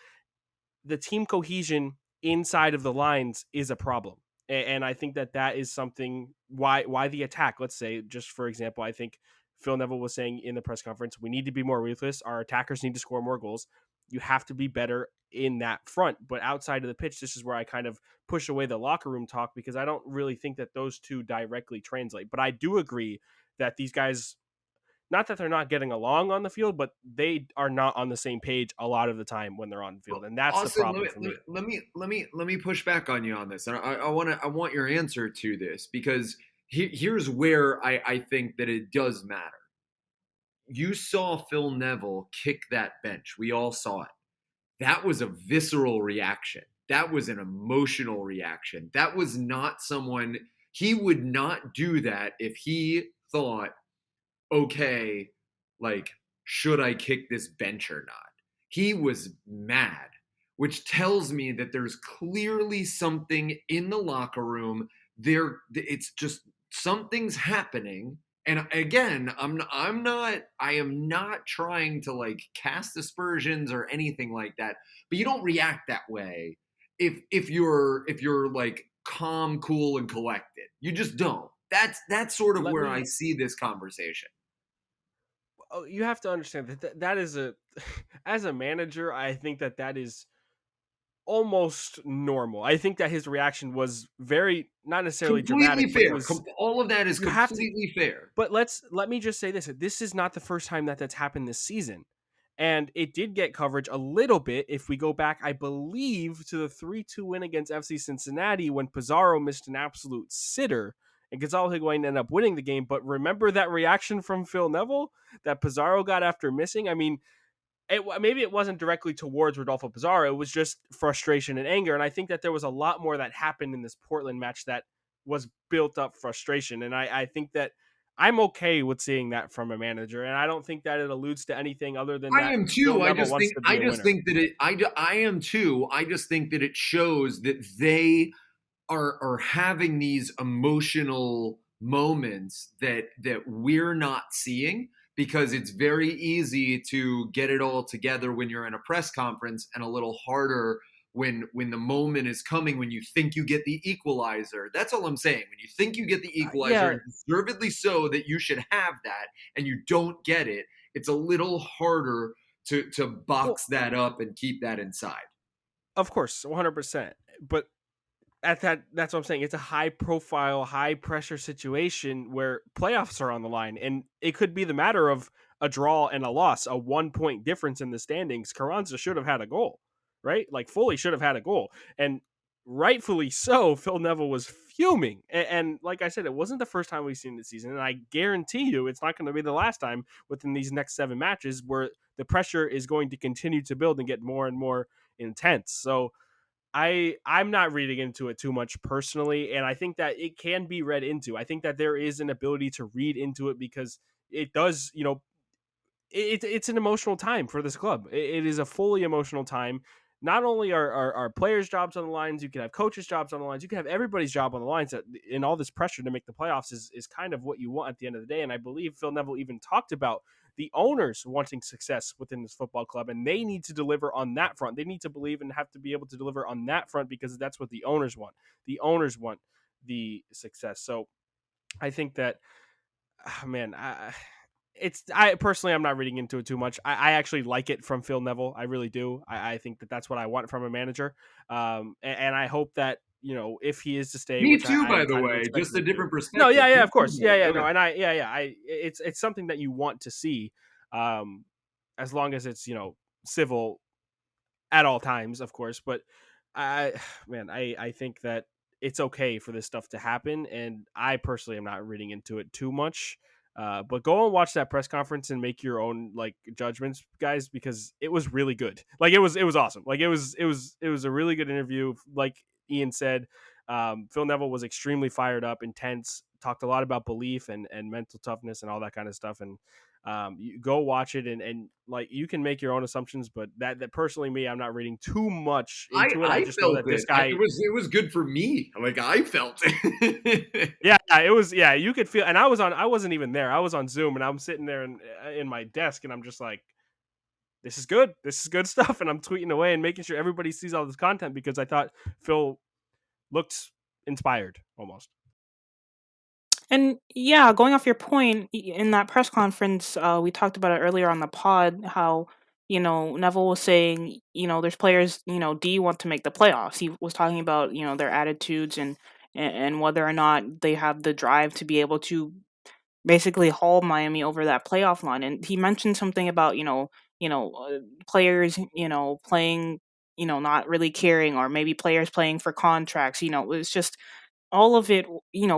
The team cohesion inside of the lines is a problem. And I think that is something why the attack, let's say, just for example, I think Phil Neville was saying in the press conference, we need to be more ruthless. Our attackers need to score more goals. You have to be better in that front. But outside of the pitch, this is where I kind of push away the locker room talk, because I don't really think that those two directly translate. But I do agree that these guys, not that they're not getting along on the field, but they are not on the same page a lot of the time when they're on the field, and that's Austin, the problem for me. Let me push back on you on this, and I want your answer to this, because here's where I think that it does matter. You saw Phil Neville kick that bench. We all saw it. That was a visceral reaction. That was an emotional reaction. That was not someone, he would not do that if he thought, okay, like, should I kick this bench or not? He was mad, which tells me that there's clearly something in the locker room there. It's just something's happening. And again, I am not trying to like cast aspersions or anything like that, but you don't react that way if you're like calm, cool, and collected. You just don't. That's sort of where I see this conversation. You have to understand that is a as a manager, I think that is almost normal. I think that his reaction was very not necessarily Completely dramatic, but it fair. was All of that is you have to. completely fair. But let me just say this: this is not the first time that's happened this season, and it did get coverage a little bit. If we go back, I believe to the 3-2 win against FC Cincinnati when Pizarro missed an absolute sitter. And Gonzalo Higuain ended up winning the game. But remember that reaction from Phil Neville that Pizarro got after missing? I mean, maybe it wasn't directly towards Rodolfo Pizarro. It was just frustration and anger. And I think that there was a lot more that happened in this Portland match that was built up frustration. And I think that I'm okay with seeing that from a manager. And I don't think that it alludes to anything other than I that am Phil too. Neville wants to be a winner. Think that I am too. I just think that it shows that they are having these emotional moments that we're not seeing, because it's very easy to get it all together when you're in a press conference, and a little harder when the moment is coming, when you think you get the equalizer. That's all I'm saying. When you think you get the equalizer, and deservedly so, that you should have that, and you don't get it, it's a little harder to box that up and keep that inside. Of course, 100%. But that's what I'm saying. It's a high profile, high pressure situation where playoffs are on the line, and it could be the matter of a draw and a loss, a 1 point difference in the standings. Carranza should have had a goal, right? Like Foley should have had a goal, and rightfully so. Phil Neville was fuming, and like I said, it wasn't the first time we've seen this season, and I guarantee you, it's not going to be the last time within these next 7 matches where the pressure is going to continue to build and get more and more intense. So I'm not reading into it too much personally, and I think that it can be read into. I think that there is an ability to read into it because it does, it's an emotional time for this club. It is a fully emotional time. Not only are players' jobs on the lines, you can have coaches' jobs on the lines, you can have everybody's job on the lines. In all this pressure to make the playoffs is kind of what you want at the end of the day. And I believe Phil Neville even talked about the owners wanting success within this football club, and they need to deliver on that front. They need to believe and have to be able to deliver on that front because that's what the owners want. The owners want the success. So I think that, man, I personally, I'm not reading into it too much. I actually like it from Phil Neville. I really do. I think that that's what I want from a manager. And I hope that, if he is to stay, Me which too, I by am the kind of way, expecting just a him to. different perspective. No, yeah, of course. Yeah, No, and it's something that you want to see, as long as it's, civil at all times, of course. But I think that it's okay for this stuff to happen, and I personally am not reading into it too much. But go and watch that press conference and make your own judgments, guys, because it was really good. Like it was awesome. Like it was a really good interview. Like Ian said, Phil Neville was extremely fired up, intense, talked a lot about belief and mental toughness and all that kind of stuff. And you go watch it and you can make your own assumptions, but that personally, me, I'm not reading too much into it. I just know that this guy, it was good for me. Like I felt it. it was, you could feel, and I wasn't even there. I was on Zoom and I'm sitting there in my desk and I'm just like, this is good stuff. And I'm tweeting away and making sure everybody sees all this content because I thought Phil looked inspired almost. And yeah, going off your point, in that press conference, we talked about it earlier on the pod, how, Neville was saying, there's players, do you want to make the playoffs? He was talking about, their attitudes and whether or not they have the drive to be able to basically haul Miami over that playoff line. And he mentioned something about, players, playing, not really caring, or maybe players playing for contracts. It's just all of it.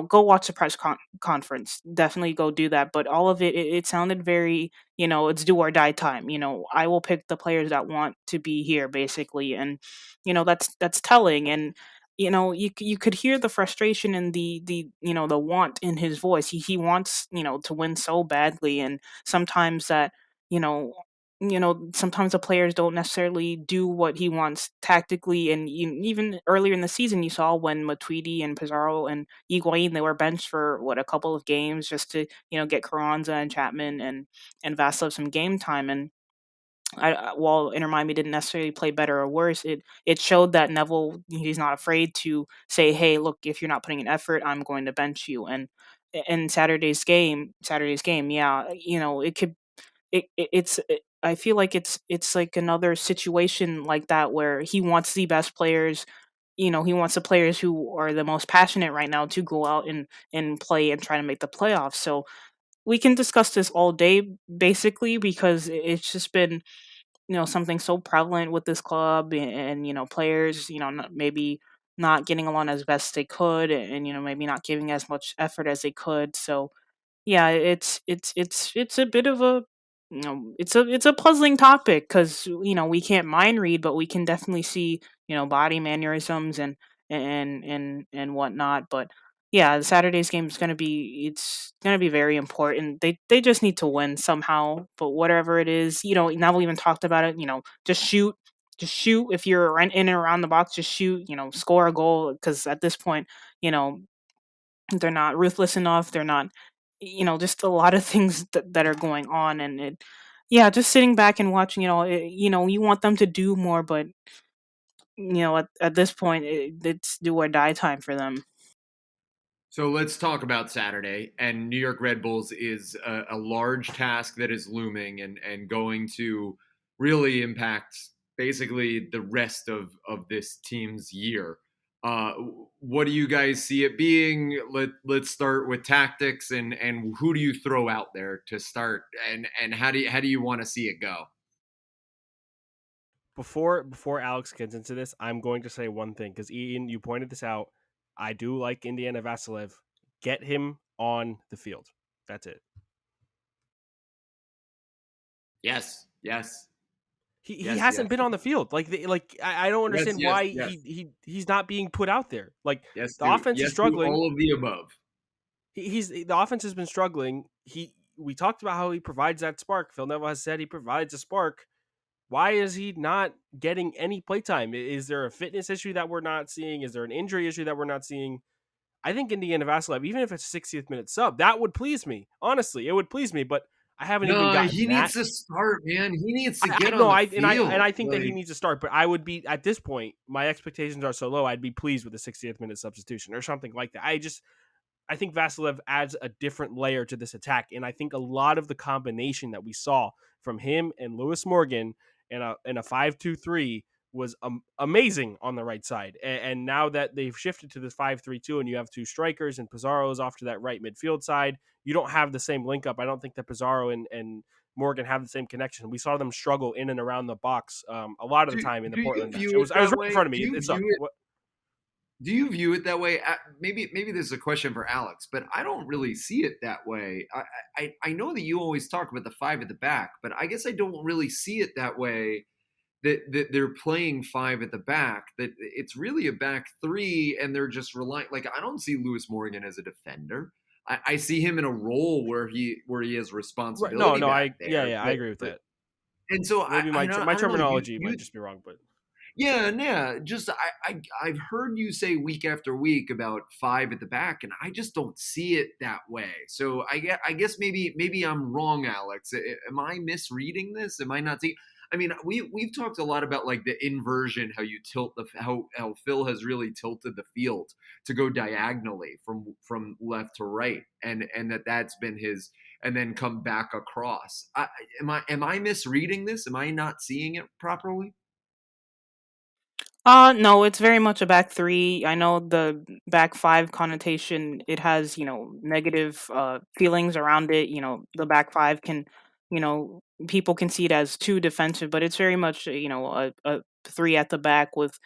Go watch the press conference, definitely go do that, but all of it sounded very, it's do or die time. I will pick the players that want to be here, basically. And that's telling. And you could hear the frustration and the want in his voice. He wants, to win so badly. And sometimes that, you know sometimes the players don't necessarily do what he wants tactically. And even earlier in the season, you saw when Matuidi and Pizarro and Higuain, they were benched for a couple of games just to get Carranza and Chapman and Vasilov some game time. And while Inter Miami didn't necessarily play better or worse, it showed that Neville, he's not afraid to say, "Hey, look, if you're not putting an effort, I'm going to bench you." And in Saturday's game, yeah, it could I feel like it's like another situation like that where he wants the best players. He wants the players who are the most passionate right now to go out and play and try to make the playoffs. So we can discuss this all day basically because it's just been something so prevalent with this club, and players maybe not getting along as best they could, and maybe not giving as much effort as they could. So yeah, it's a bit of a it's a puzzling topic because we can't mind read, but we can definitely see body mannerisms and whatnot. But yeah, Saturday's game is gonna be very important. They just need to win somehow. But whatever it is, Neville even talked about it. Just shoot. Just shoot. If you're in and around the box, just shoot. Score a goal. Because at this point, you know, they're not ruthless enough. They're not, just a lot of things that are going on, and yeah, just sitting back and watching it all. You want them to do more, but at this point, it's do or die time for them. So let's talk about Saturday. And New York Red Bulls is a large task that is looming and going to really impact basically the rest of this team's year. Uh, what do you guys see it being? Let's start with tactics and who do you throw out there to start, and how do you want to see it go? Before Alex gets into this, I'm going to say one thing because Ian, you pointed this out. I do like Indiana Vasilev. Get him on the field. That's it. Yes, yes, He yes, yes, hasn't been on the field. I don't yes, understand yes, why yes, he's not being put out there. Like yes. the offense is Yes to struggling. all of the above. The offense has been struggling. We talked about how he provides that spark. Phil Neville has said he provides a spark. Why is he not getting any playtime? Is there a fitness issue that we're not seeing? Is there an injury issue that we're not seeing? I think Indiana Vasilev, even if it's a 60th minute sub, that would please me. Honestly, it would please me, but I haven't even No, gotten he needs that. to start, man. He needs to I get no, on the I field. think that he needs to start, but I would be at this point, my expectations are so low, I'd be pleased with a 60th minute substitution or something like that. I think Vasilev adds a different layer to this attack, and I think a lot of the combination that we saw from him and Lewis Morgan in a 5-2-3 was amazing on the right side. And now that they've shifted to this 5-3-2, and you have two strikers and Pizarro is off to that right midfield side, you don't have the same link up. I don't think that Pizarro and Morgan have the same connection. We saw them struggle in and around the box a lot of the Do, time in the do you Portland match. view it I was that right in way? front of Do me. you It view sucked. it? Do you view it that way? Maybe this is a question for Alex, but I don't really see it that way. I know that you always talk about the five at the back, but I guess I don't really see it that way. That they're playing five at the back. That it's really a back three, and they're just relying. Like I don't see Lewis Morgan as a defender. I see him in a role where he has Right. No, responsibility no, back yeah, there. I agree with that. And so Maybe my I don't know. terminology might You just be wrong, but yeah, yeah. Just I've heard you say week after week about five at the back, and I just don't see it that way. So I guess maybe I'm wrong, Alex. Am I misreading this? Am I not seeing? I mean, we've talked a lot about like the inversion, how you tilt how Phil has really tilted the field to go diagonally from left to right, and that's been his, and then come back across. Am I misreading this? Am I not seeing it properly? No, it's very much a back three. I know the back five connotation, it has, negative feelings around it. The back five can, people can see it as too defensive, but it's very much, a three at the back with,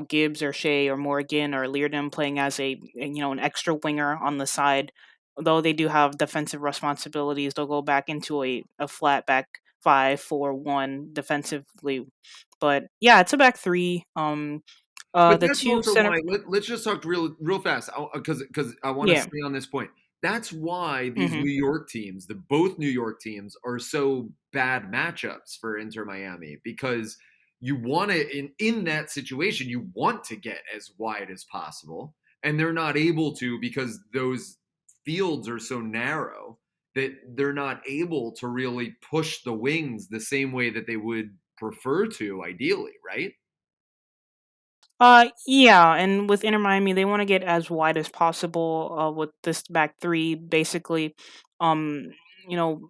Gibbs or Shea or Morgan or Leardon playing as an extra winger on the side. Though they do have defensive responsibilities, they'll go back into a flat back 5-4-1 defensively. But yeah, it's a back three. But The that's two also center. why let's just talk real fast because I want to Yeah. stay on this point. That's why these Hmm. New York teams, the both New York teams, are so bad matchups for Inter Miami because you want to in that situation you want to get as wide as possible, and they're not able to because those fields are so narrow. that they're not able to really push the wings the same way that they would prefer to, ideally, right? Yeah, and with Inter Miami, they want to get as wide as possible. With this back three, basically, um, you know,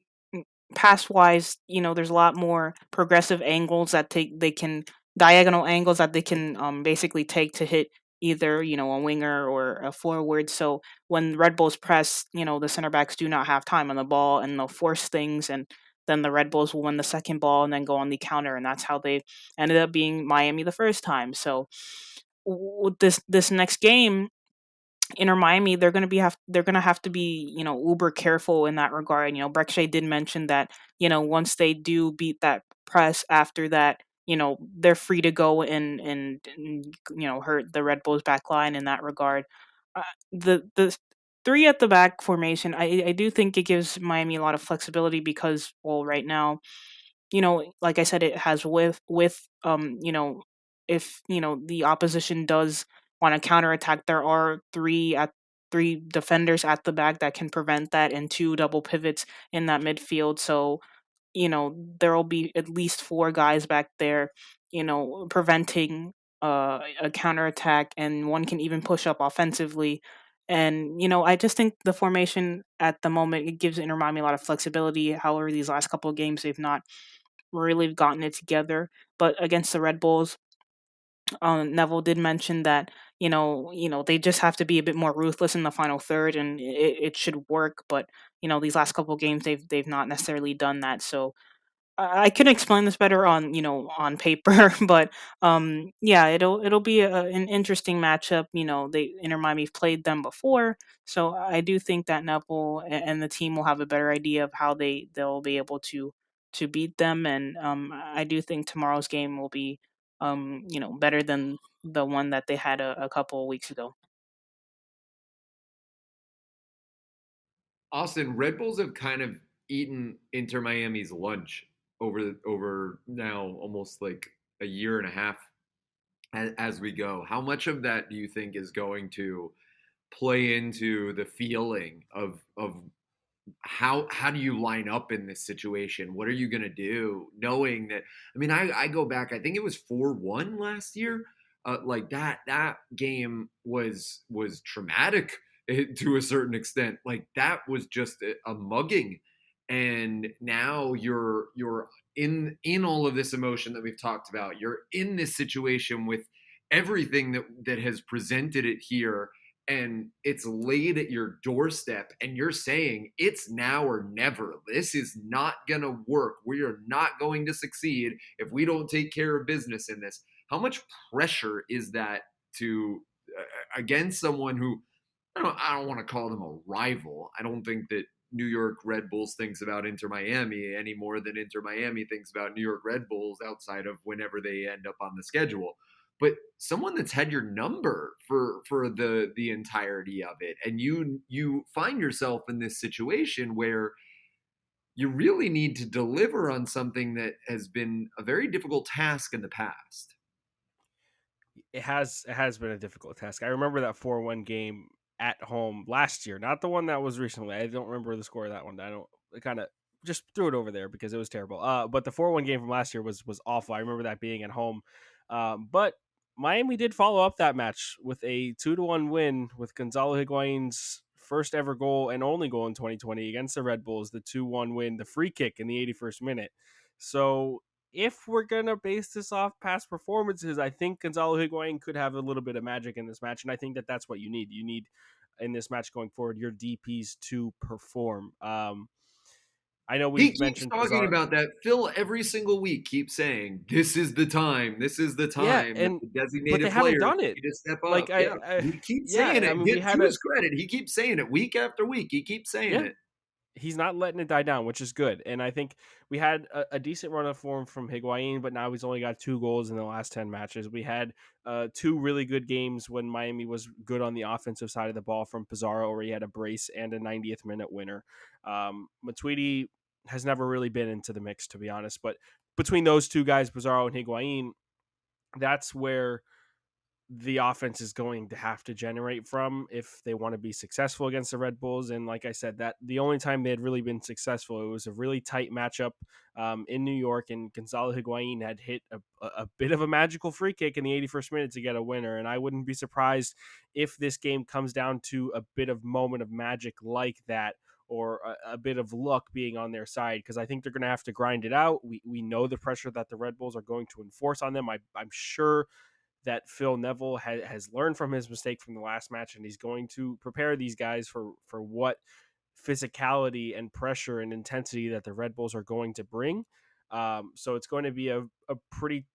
pass wise, there's a lot more progressive angles that they can diagonal angles that they can basically take to hit either a winger or a forward. So when Red Bulls press, the center backs do not have time on the ball and they'll force things, and then the Red Bulls will win the second ball and then go on the counter, and that's how they ended up being Miami the first time. So with this next game, Inter Miami, they're gonna have to be uber careful in that regard. Breckshay did mention that once they do beat that press, after that they're free to go and hurt the Red Bulls back line in that regard. The three at the back formation, I do think it gives Miami a lot of flexibility because, well, right now, like I said, it has if the opposition does want to counterattack, there are three defenders at the back that can prevent that, and two double pivots in that midfield. So there will be at least four guys back there, preventing a counterattack, and one can even push up offensively. And I just think the formation at the moment, it gives Inter Miami a lot of flexibility. However, these last couple of games they've not really gotten it together. But against the Red Bulls, Neville did mention that they just have to be a bit more ruthless in the final third, and it should work. But these last couple of games they've not necessarily done that. So I can explain this better on on paper, but yeah, it'll be an interesting matchup. They Inter Miami played them before, so I do think that Neville and the team will have a better idea of how they'll be able to beat them, and I do think tomorrow's game will be better than the one that they had a couple of weeks ago. Austin, Red Bulls have kind of eaten Inter Miami's lunch over now almost like a year and a half as we go. How much of that do you think is going to play into the feeling of how do you line up in this situation? What are you going to do knowing that? I mean, I go back. I think it was 4-1 last year. Like that game was traumatic to a certain extent. Like that was just a mugging, and now you're in all of this emotion that we've talked about. You're in this situation with everything that has presented it here, and it's laid at your doorstep, and you're saying it's now or never. This is not going to work. We are not going to succeed if we don't take care of business in this. How much pressure is that to against someone who I don't want to call them a rival. I don't think that New York Red Bulls thinks about Inter Miami any more than Inter Miami thinks about New York Red Bulls outside of whenever they end up on the schedule. But someone that's had your number for the entirety of it, and you find yourself in this situation where you really need to deliver on something that has been a very difficult task in the past. It has been a difficult task. I remember that 4-1 game at home last year, not the one that was recently. I don't remember the score of that one. I kind of just threw it over there because it was terrible. But the 4-1 game from last year was awful. I remember that being at home. But Miami did follow up that match with a 2-1 win with Gonzalo Higuain's first ever goal and only goal in 2020 against the Red Bulls, the 2-1 win, the free kick in the 81st minute. So if we're gonna base this off past performances, I think Gonzalo Higuain could have a little bit of magic in this match, and I think that that's what you need. You need in this match going forward your DPS to perform. I know He we've keeps mentioned talking Pizarro. about that. Phil every single week keeps saying, "This is the time. This is the Yeah, time that and the but they designated haven't players done it. need to step Like up." Yeah, I he keeps saying yeah, I it. mean we had To a his credit, he keeps saying it week after week. He keeps saying yeah, it. he's not letting it die down, which is good. And I think we had a decent run of form from Higuain, but now he's only got 2 goals in the last 10 matches. We had two really good games when Miami was good on the offensive side of the ball from Pizarro, where he had a brace and a 90th minute winner. Matuidi has never really been into the mix, to be honest. But between those two guys, Pizarro and Higuain, that's where the offense is going to have to generate from if they want to be successful against the Red Bulls. And like I said, that the only time they had really been successful, it was a really tight matchup in New York, and Gonzalo Higuain had hit a bit of a magical free kick in the 81st minute to get a winner. And I wouldn't be surprised if this game comes down to a bit of moment of magic like that, or a bit of luck being on their side, because I think they're going to have to grind it out. We know the pressure that the Red Bulls are going to enforce on them. I'm sure that Phil Neville has learned from his mistake from the last match, and he's going to prepare these guys for what physicality and pressure and intensity that the Red Bulls are going to bring. So it's going to be a pretty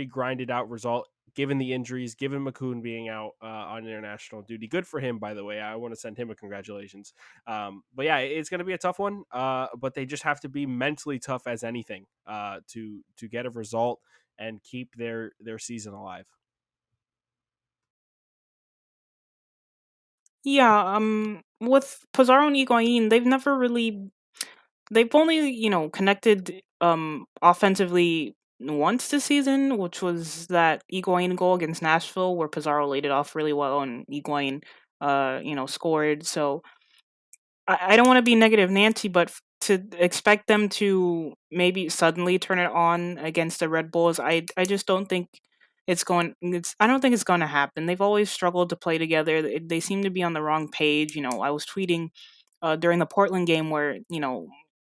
grinded out result, given the injuries, given Makoun being out on international duty. Good for him, by the way. I want to send him a congratulations. But yeah, it's going to be a tough one. But they just have to be mentally tough as anything to get a result and keep their season alive. Yeah, with Pizarro and Higuain, they've only, connected offensively once this season, which was that Higuain goal against Nashville where Pizarro laid it off really well and Higuain scored. So I don't want to be negative Nancy, but to expect them to maybe suddenly turn it on against the Red Bulls, I just don't think I don't think it's going to happen. They've always struggled to play together. They seem to be on the wrong page. I was tweeting during the Portland game where,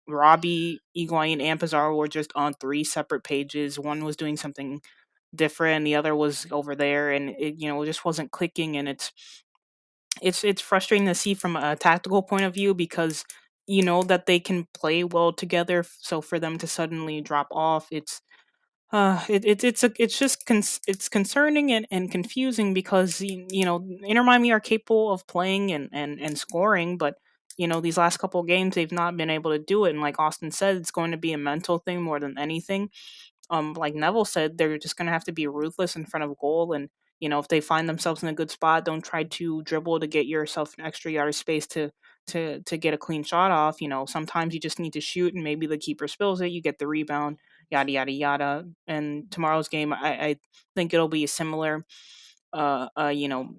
Robbie, Higuain, and Pizarro were just on three separate pages. One was doing something different, the other was over there, and it just wasn't clicking. And it's frustrating to see from a tactical point of view, because you know that they can play well together. So for them to suddenly drop off, it's concerning and confusing, because Inter Miami are capable of playing and scoring, but these last couple of games they've not been able to do it. And like Austin said, it's going to be a mental thing more than anything. Like Neville said, they're just going to have to be ruthless in front of goal. And if they find themselves in a good spot, don't try to dribble to get yourself an extra yard of space to get a clean shot off. Sometimes you just need to shoot, and maybe the keeper spills it, you get the rebound, yada yada yada. And tomorrow's game, I think it'll be a similar uh, uh you know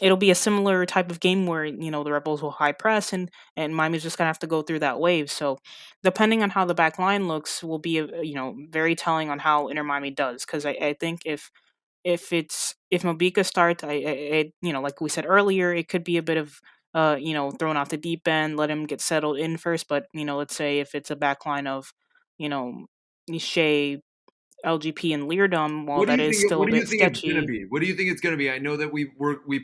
it'll be a similar type of game where the Rebels will high press, and Miami's just gonna have to go through that wave. So depending on how the back line looks will be very telling on how Inter Miami does, because I think if Mobika starts, like we said earlier, it could be a bit of thrown off the deep end, let him get settled in first. But let's say if it's a back line of you know Shea, LGP, and Leardom, well, What do that you is think? still What a do you bit think it's gonna sketchy. be? What do you think it's gonna be? I know that we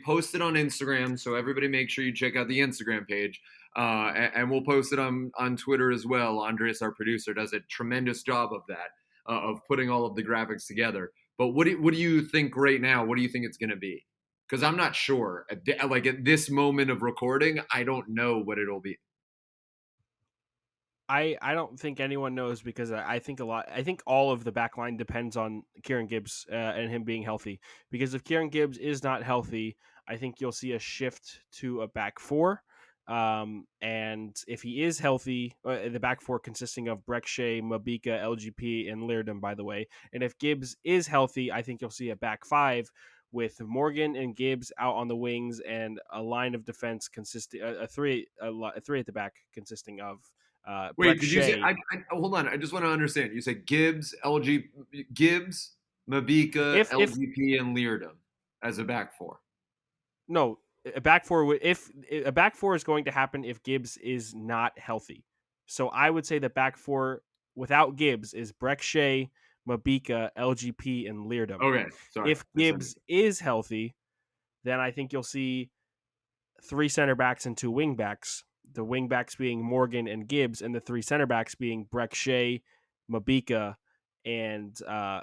posted on Instagram, so everybody make sure you check out the Instagram page, and we'll post it on Twitter as well. Andres, our producer, does a tremendous job of that, of putting all of the graphics together. But what do you think right now? What do you think it's gonna be? Because I'm not sure. Like at this moment of recording, I don't know what it'll be. I don't think anyone knows, because I think I think all of the back line depends on Kieran Gibbs and him being healthy. Because if Kieran Gibbs is not healthy, I think you'll see a shift to a back four. And if he is healthy, the back four consisting of Breck Shea, Mabika, LGP, and Leardom, by the way. And if Gibbs is healthy, I think you'll see a back five with Morgan and Gibbs out on the wings, and a line of defense consisting a three at the back consisting of Wait, Breck did you say? Shea. Hold on. I just want to understand. You said Gibbs, Mabika, If LGP, and Leardom as a back four. no, a back four, if a back four is going to happen if Gibbs is not healthy. So I would say the back four without Gibbs is Breck Shea, Mabika, LGP, and Leardom. Okay, sorry, If Gibbs misunderstood. is healthy, then I think you'll see three center backs and two wing backs. The wing backs being Morgan and Gibbs, and the three center backs being Breck Shea, Mabika, and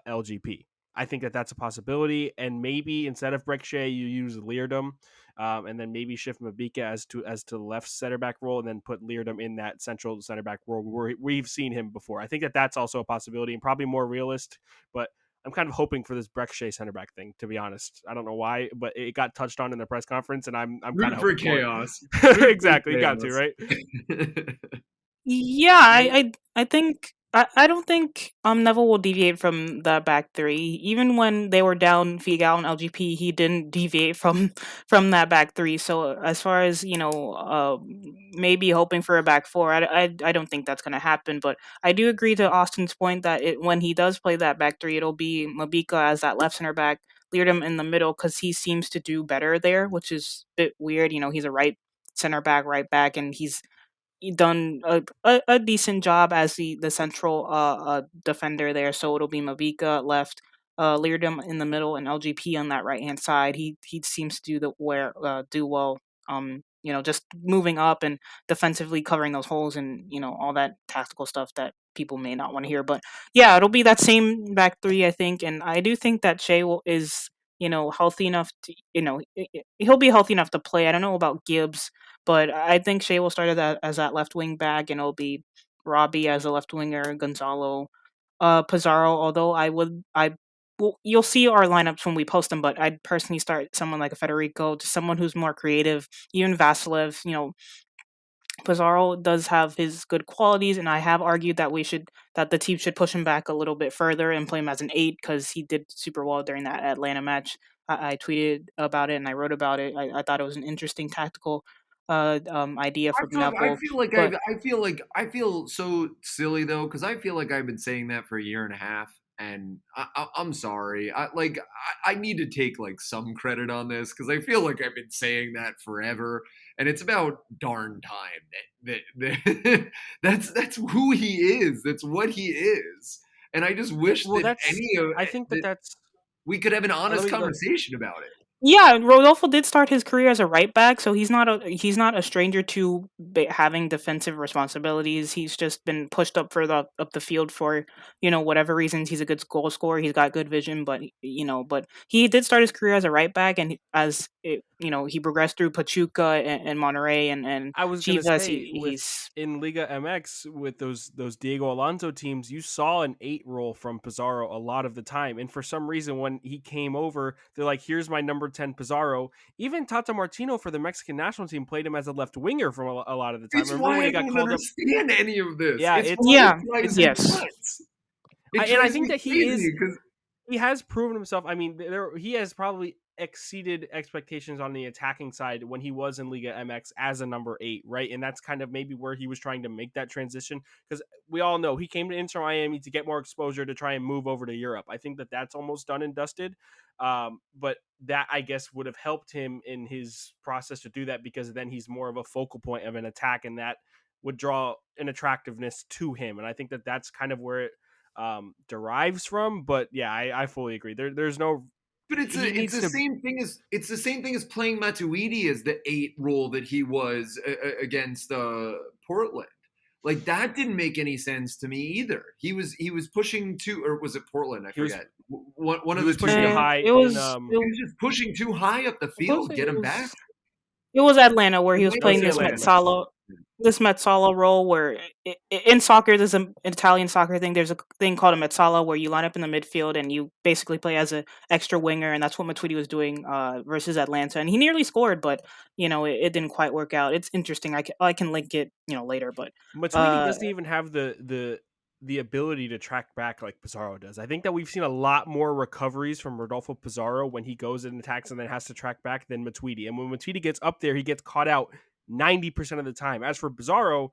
LGP. I think that that's a possibility, and maybe instead of Breck Shea, you use Leardom, and then maybe shift Mabika as to the left center back role, and then put Leardom in that central center back role where we've seen him before. I think that that's also a possibility and probably more realist, but I'm kind of hoping for this Breck Shea center back thing, to be honest. I don't know why, but it got touched on in the press conference, and I'm kind Root of for hoping for chaos. it. Root for Exactly, you got to, chaos. right? Yeah, I think I don't think Neville will deviate from the back three. Even when they were down Figal and LGP, he didn't deviate from from that back three. So as far as maybe hoping for a back four, I don't think that's going to happen. But I do agree to Austin's point that when he does play that back three, it'll be Mabika as that left center back, Leardom in the middle because he seems to do better there, which is a bit weird. He's a center back, right back, and he's done a decent job as the central defender there. So it'll be Mavika left, Leardom in the middle, and LGP on that right hand side. He seems to do well. Just moving up and defensively covering those holes and all that tactical stuff that people may not want to hear. But yeah, it'll be that same back three, I think, and I do think that is healthy enough to he'll be healthy enough to play. I don't know about Gibbs, but I think Shea will start as that left wing back, and it'll be Robbie as a left winger, Gonzalo, Pizarro. Although you'll see our lineups when we post them, but I'd personally start someone like a Federico, just someone who's more creative. Even Vasilev, Pizarro does have his good qualities, and I have argued that the team should push him back a little bit further and play him as an 8 because he did super well during that Atlanta match. I tweeted about it and I wrote about it. I thought it was an interesting tactical idea from I Neville, feel like but I feel so silly though because I feel like I've been saying that for a year and a half, and I'm sorry. I need to take like some credit on this because I feel like I've been saying that forever, and it's about darn time that that's who he is. That's what he is, and I just wish Well, that that's I think that that's we could have an let honest me let, conversation about it. yeah, Rodolfo did start his career as a right back, so he's not a stranger to having defensive responsibilities. He's just been pushed up the field for whatever reasons. He's a good goal scorer. He's got good vision, but he did start his career as a right back, and he progressed through Pachuca and Monterrey and I was gonna Chivas. say with in Liga MX with those Diego Alonso teams, you saw an 8 role from Pizarro a lot of the time, and for some reason when he came over, they're like, "Here's my number 10 Pizarro." Even Tata Martino for the Mexican national team played him as a left winger from a lot of the time. It's Remember why when I he got don't called up? understand any of this. Yeah, yeah, It drives me yes. nuts. It And I drives think me that crazy because he has proven himself. I mean, he has probably exceeded expectations on the attacking side when he was in Liga MX as a number 8, right? And that's kind of maybe where he was trying to make that transition because we all know he came to Inter Miami to get more exposure to try and move over to Europe. I think that that's almost done and dusted. But that I guess would have helped him in his process to do that because then he's more of a focal point of an attack, and that would draw an attractiveness to him. And I think that that's kind of where it derives from. But yeah, I fully agree. There's no but he it's needs the to. same thing as playing Matuidi as the 8 role that he was against Portland. Like that didn't make any sense to me either. He was pushing too, or was it Portland? I He was forget. One he of the was two pushing too games. high It in was He was just pushing too high up the field. Get him back. It was Atlanta where he was Atlanta, let's playing say yeah, this okay. Atlanta. Mezzala role where in soccer there's an Italian soccer thing. There's a thing called a Mezzala where you line up in the midfield and you basically play as an extra winger, and that's what Matuidi was doing versus Atlanta, and he nearly scored, but it didn't quite work out. It's interesting. I can link it later, but Matuidi uh doesn't even have the ability to track back like Pizarro does. I think that we've seen a lot more recoveries from Rodolfo Pizarro when he goes and attacks and then has to track back than Matuidi. And when Matuidi gets up there, he gets caught out 90% of the time. As for Pizarro,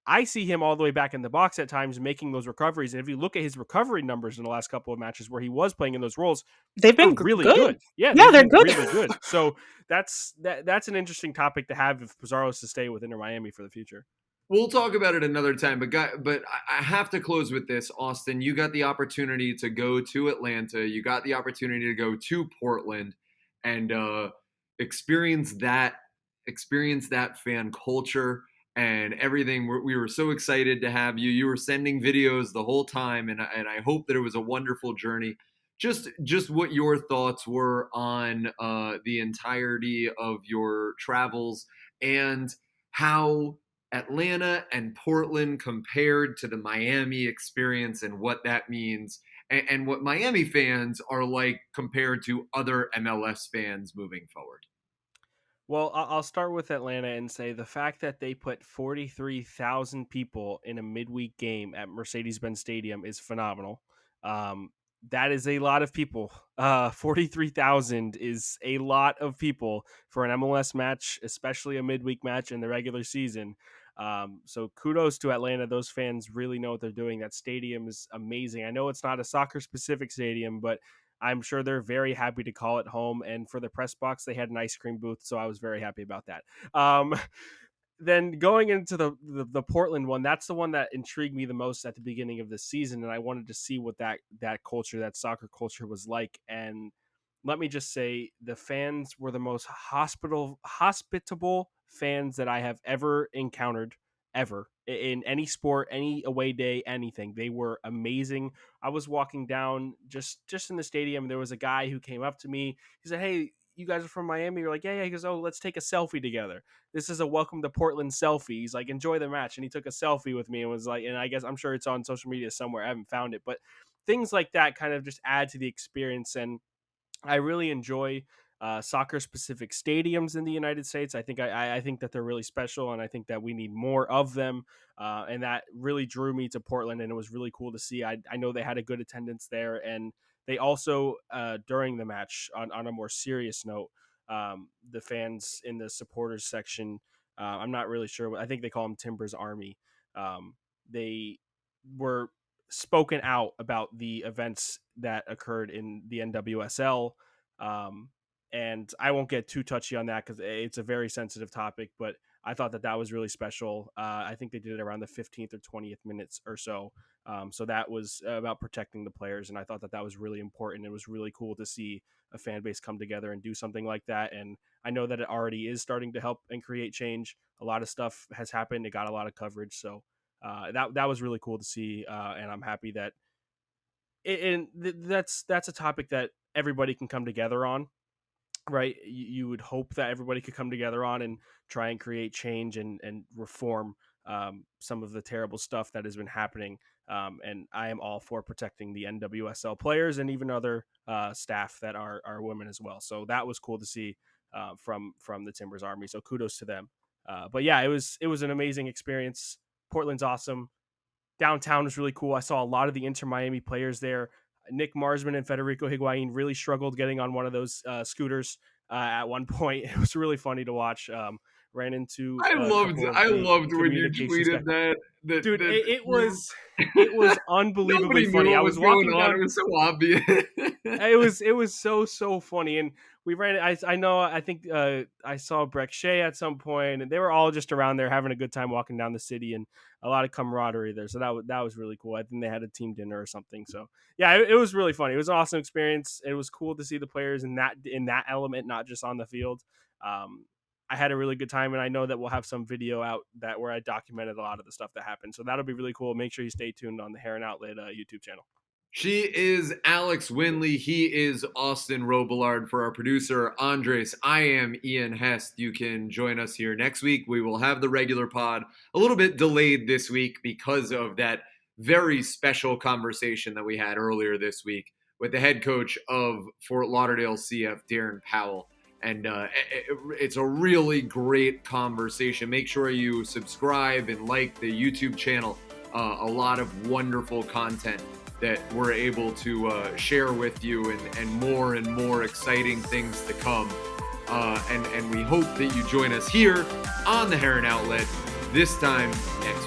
I see him all the way back in the box at times making those recoveries. And if you look at his recovery numbers in the last couple of matches where he was playing in those roles, they've they're been really good. good. Yeah, Yeah, they've they're been good. really good. So that's an interesting topic to have if Pizarro is to stay with Inter Miami for the future. We'll talk about it another time, but I have to close with this, Austin. You got the opportunity to go to Atlanta. You got the opportunity to go to Portland, and experience that fan culture and everything. We were so excited to have you. You were sending videos the whole time, and I hope that it was a wonderful journey. Just what your thoughts were on the entirety of your travels and how Atlanta and Portland compared to the Miami experience and what that means, and what Miami fans are like compared to other MLS fans moving forward. Well, I'll start with Atlanta and say the fact that they put 43,000 people in a midweek game at Mercedes-Benz Stadium is phenomenal. Um, that is a lot of people. 43,000 is a lot of people for an MLS match, especially a midweek match in the regular season. So kudos to Atlanta. Those fans really know what they're doing. That stadium is amazing. I know it's not a soccer-specific stadium, but I'm sure they're very happy to call it home. And for the press box, they had an ice cream booth, so I was very happy about that. Then going into the Portland one, that's the one that intrigued me the most at the beginning of the season, and I wanted to see what that culture, that soccer culture, was like. And let me just say, the fans were the most hospitable fans that I have ever encountered, ever, in any sport, any away day, anything. They were amazing. I was walking down just in the stadium. There was a guy who came up to me. He said, "Hey, you guys are from Miami?" You're like, "Yeah, yeah." He goes, "Oh, let's take a selfie together. This is a welcome to Portland selfie." He's like, "Enjoy the match." And he took a selfie with me and was like, and I guess I'm sure it's on social media somewhere. I haven't found it, but things like that kind of just add to the experience. And I really enjoy soccer specific stadiums in the United States. I think that they're really special, and I think that we need more of them. And that really drew me to Portland, and it was really cool to see. I know they had a good attendance there, and they also during the match, on a more serious note, the fans in the supporters section. I'm not really sure. I think they call them Timbers Army. They were spoken out about the events that occurred in the NWSL. Um, and I won't get too touchy on that because it's a very sensitive topic, but I thought that was really special. I think they did it around the 15th or 20th minutes or so. So that was about protecting the players, and I thought that was really important. It was really cool to see a fan base come together and do something like that. And I know that it already is starting to help and create change. A lot of stuff has happened. It got a lot of coverage. So that was really cool to see, and I'm happy that that's a topic that everybody can come together on, right? You would hope that everybody could come together on and try and create change and reform some of the terrible stuff that has been happening. And I am all for protecting the NWSL players and even other staff that are women as well. So that was cool to see from the Timbers Army. So kudos to them. But yeah, it was an amazing experience. Portland's awesome. Downtown was really cool. I saw a lot of the Inter Miami players there. Nick Marsman and Federico Higuain really struggled getting on one of those scooters at one point. It was really funny to watch. Ran into I loved when you communications tweeted that dude. that It was unbelievably nobody funny. knew I what was was going walking on. down. It was so obvious. It was so funny, and we ran. I know. I think I saw Breck Shea at some point, and they were all just around there having a good time walking down the city, and a lot of camaraderie there. So that was really cool. I think they had a team dinner or something. So yeah, it was really funny. It was an awesome experience. It was cool to see the players in that element, not just on the field. I had a really good time, and I know that we'll have some video out that where I documented a lot of the stuff that happened. So that'll be really cool. Make sure you stay tuned on the Heron Outlet YouTube channel. She is Alex Winley. He is Austin Robillard. For our producer, Andres, I am Ian Hest. You can join us here next week. We will have the regular pod a little bit delayed this week because of that very special conversation that we had earlier this week with the head coach of Fort Lauderdale CF, Darren Powell. And it's a really great conversation. Make sure you subscribe and like the YouTube channel. A lot of wonderful content that we're able to share with you, and more exciting things to come. And we hope that you join us here on the Heron Outlet this time next week.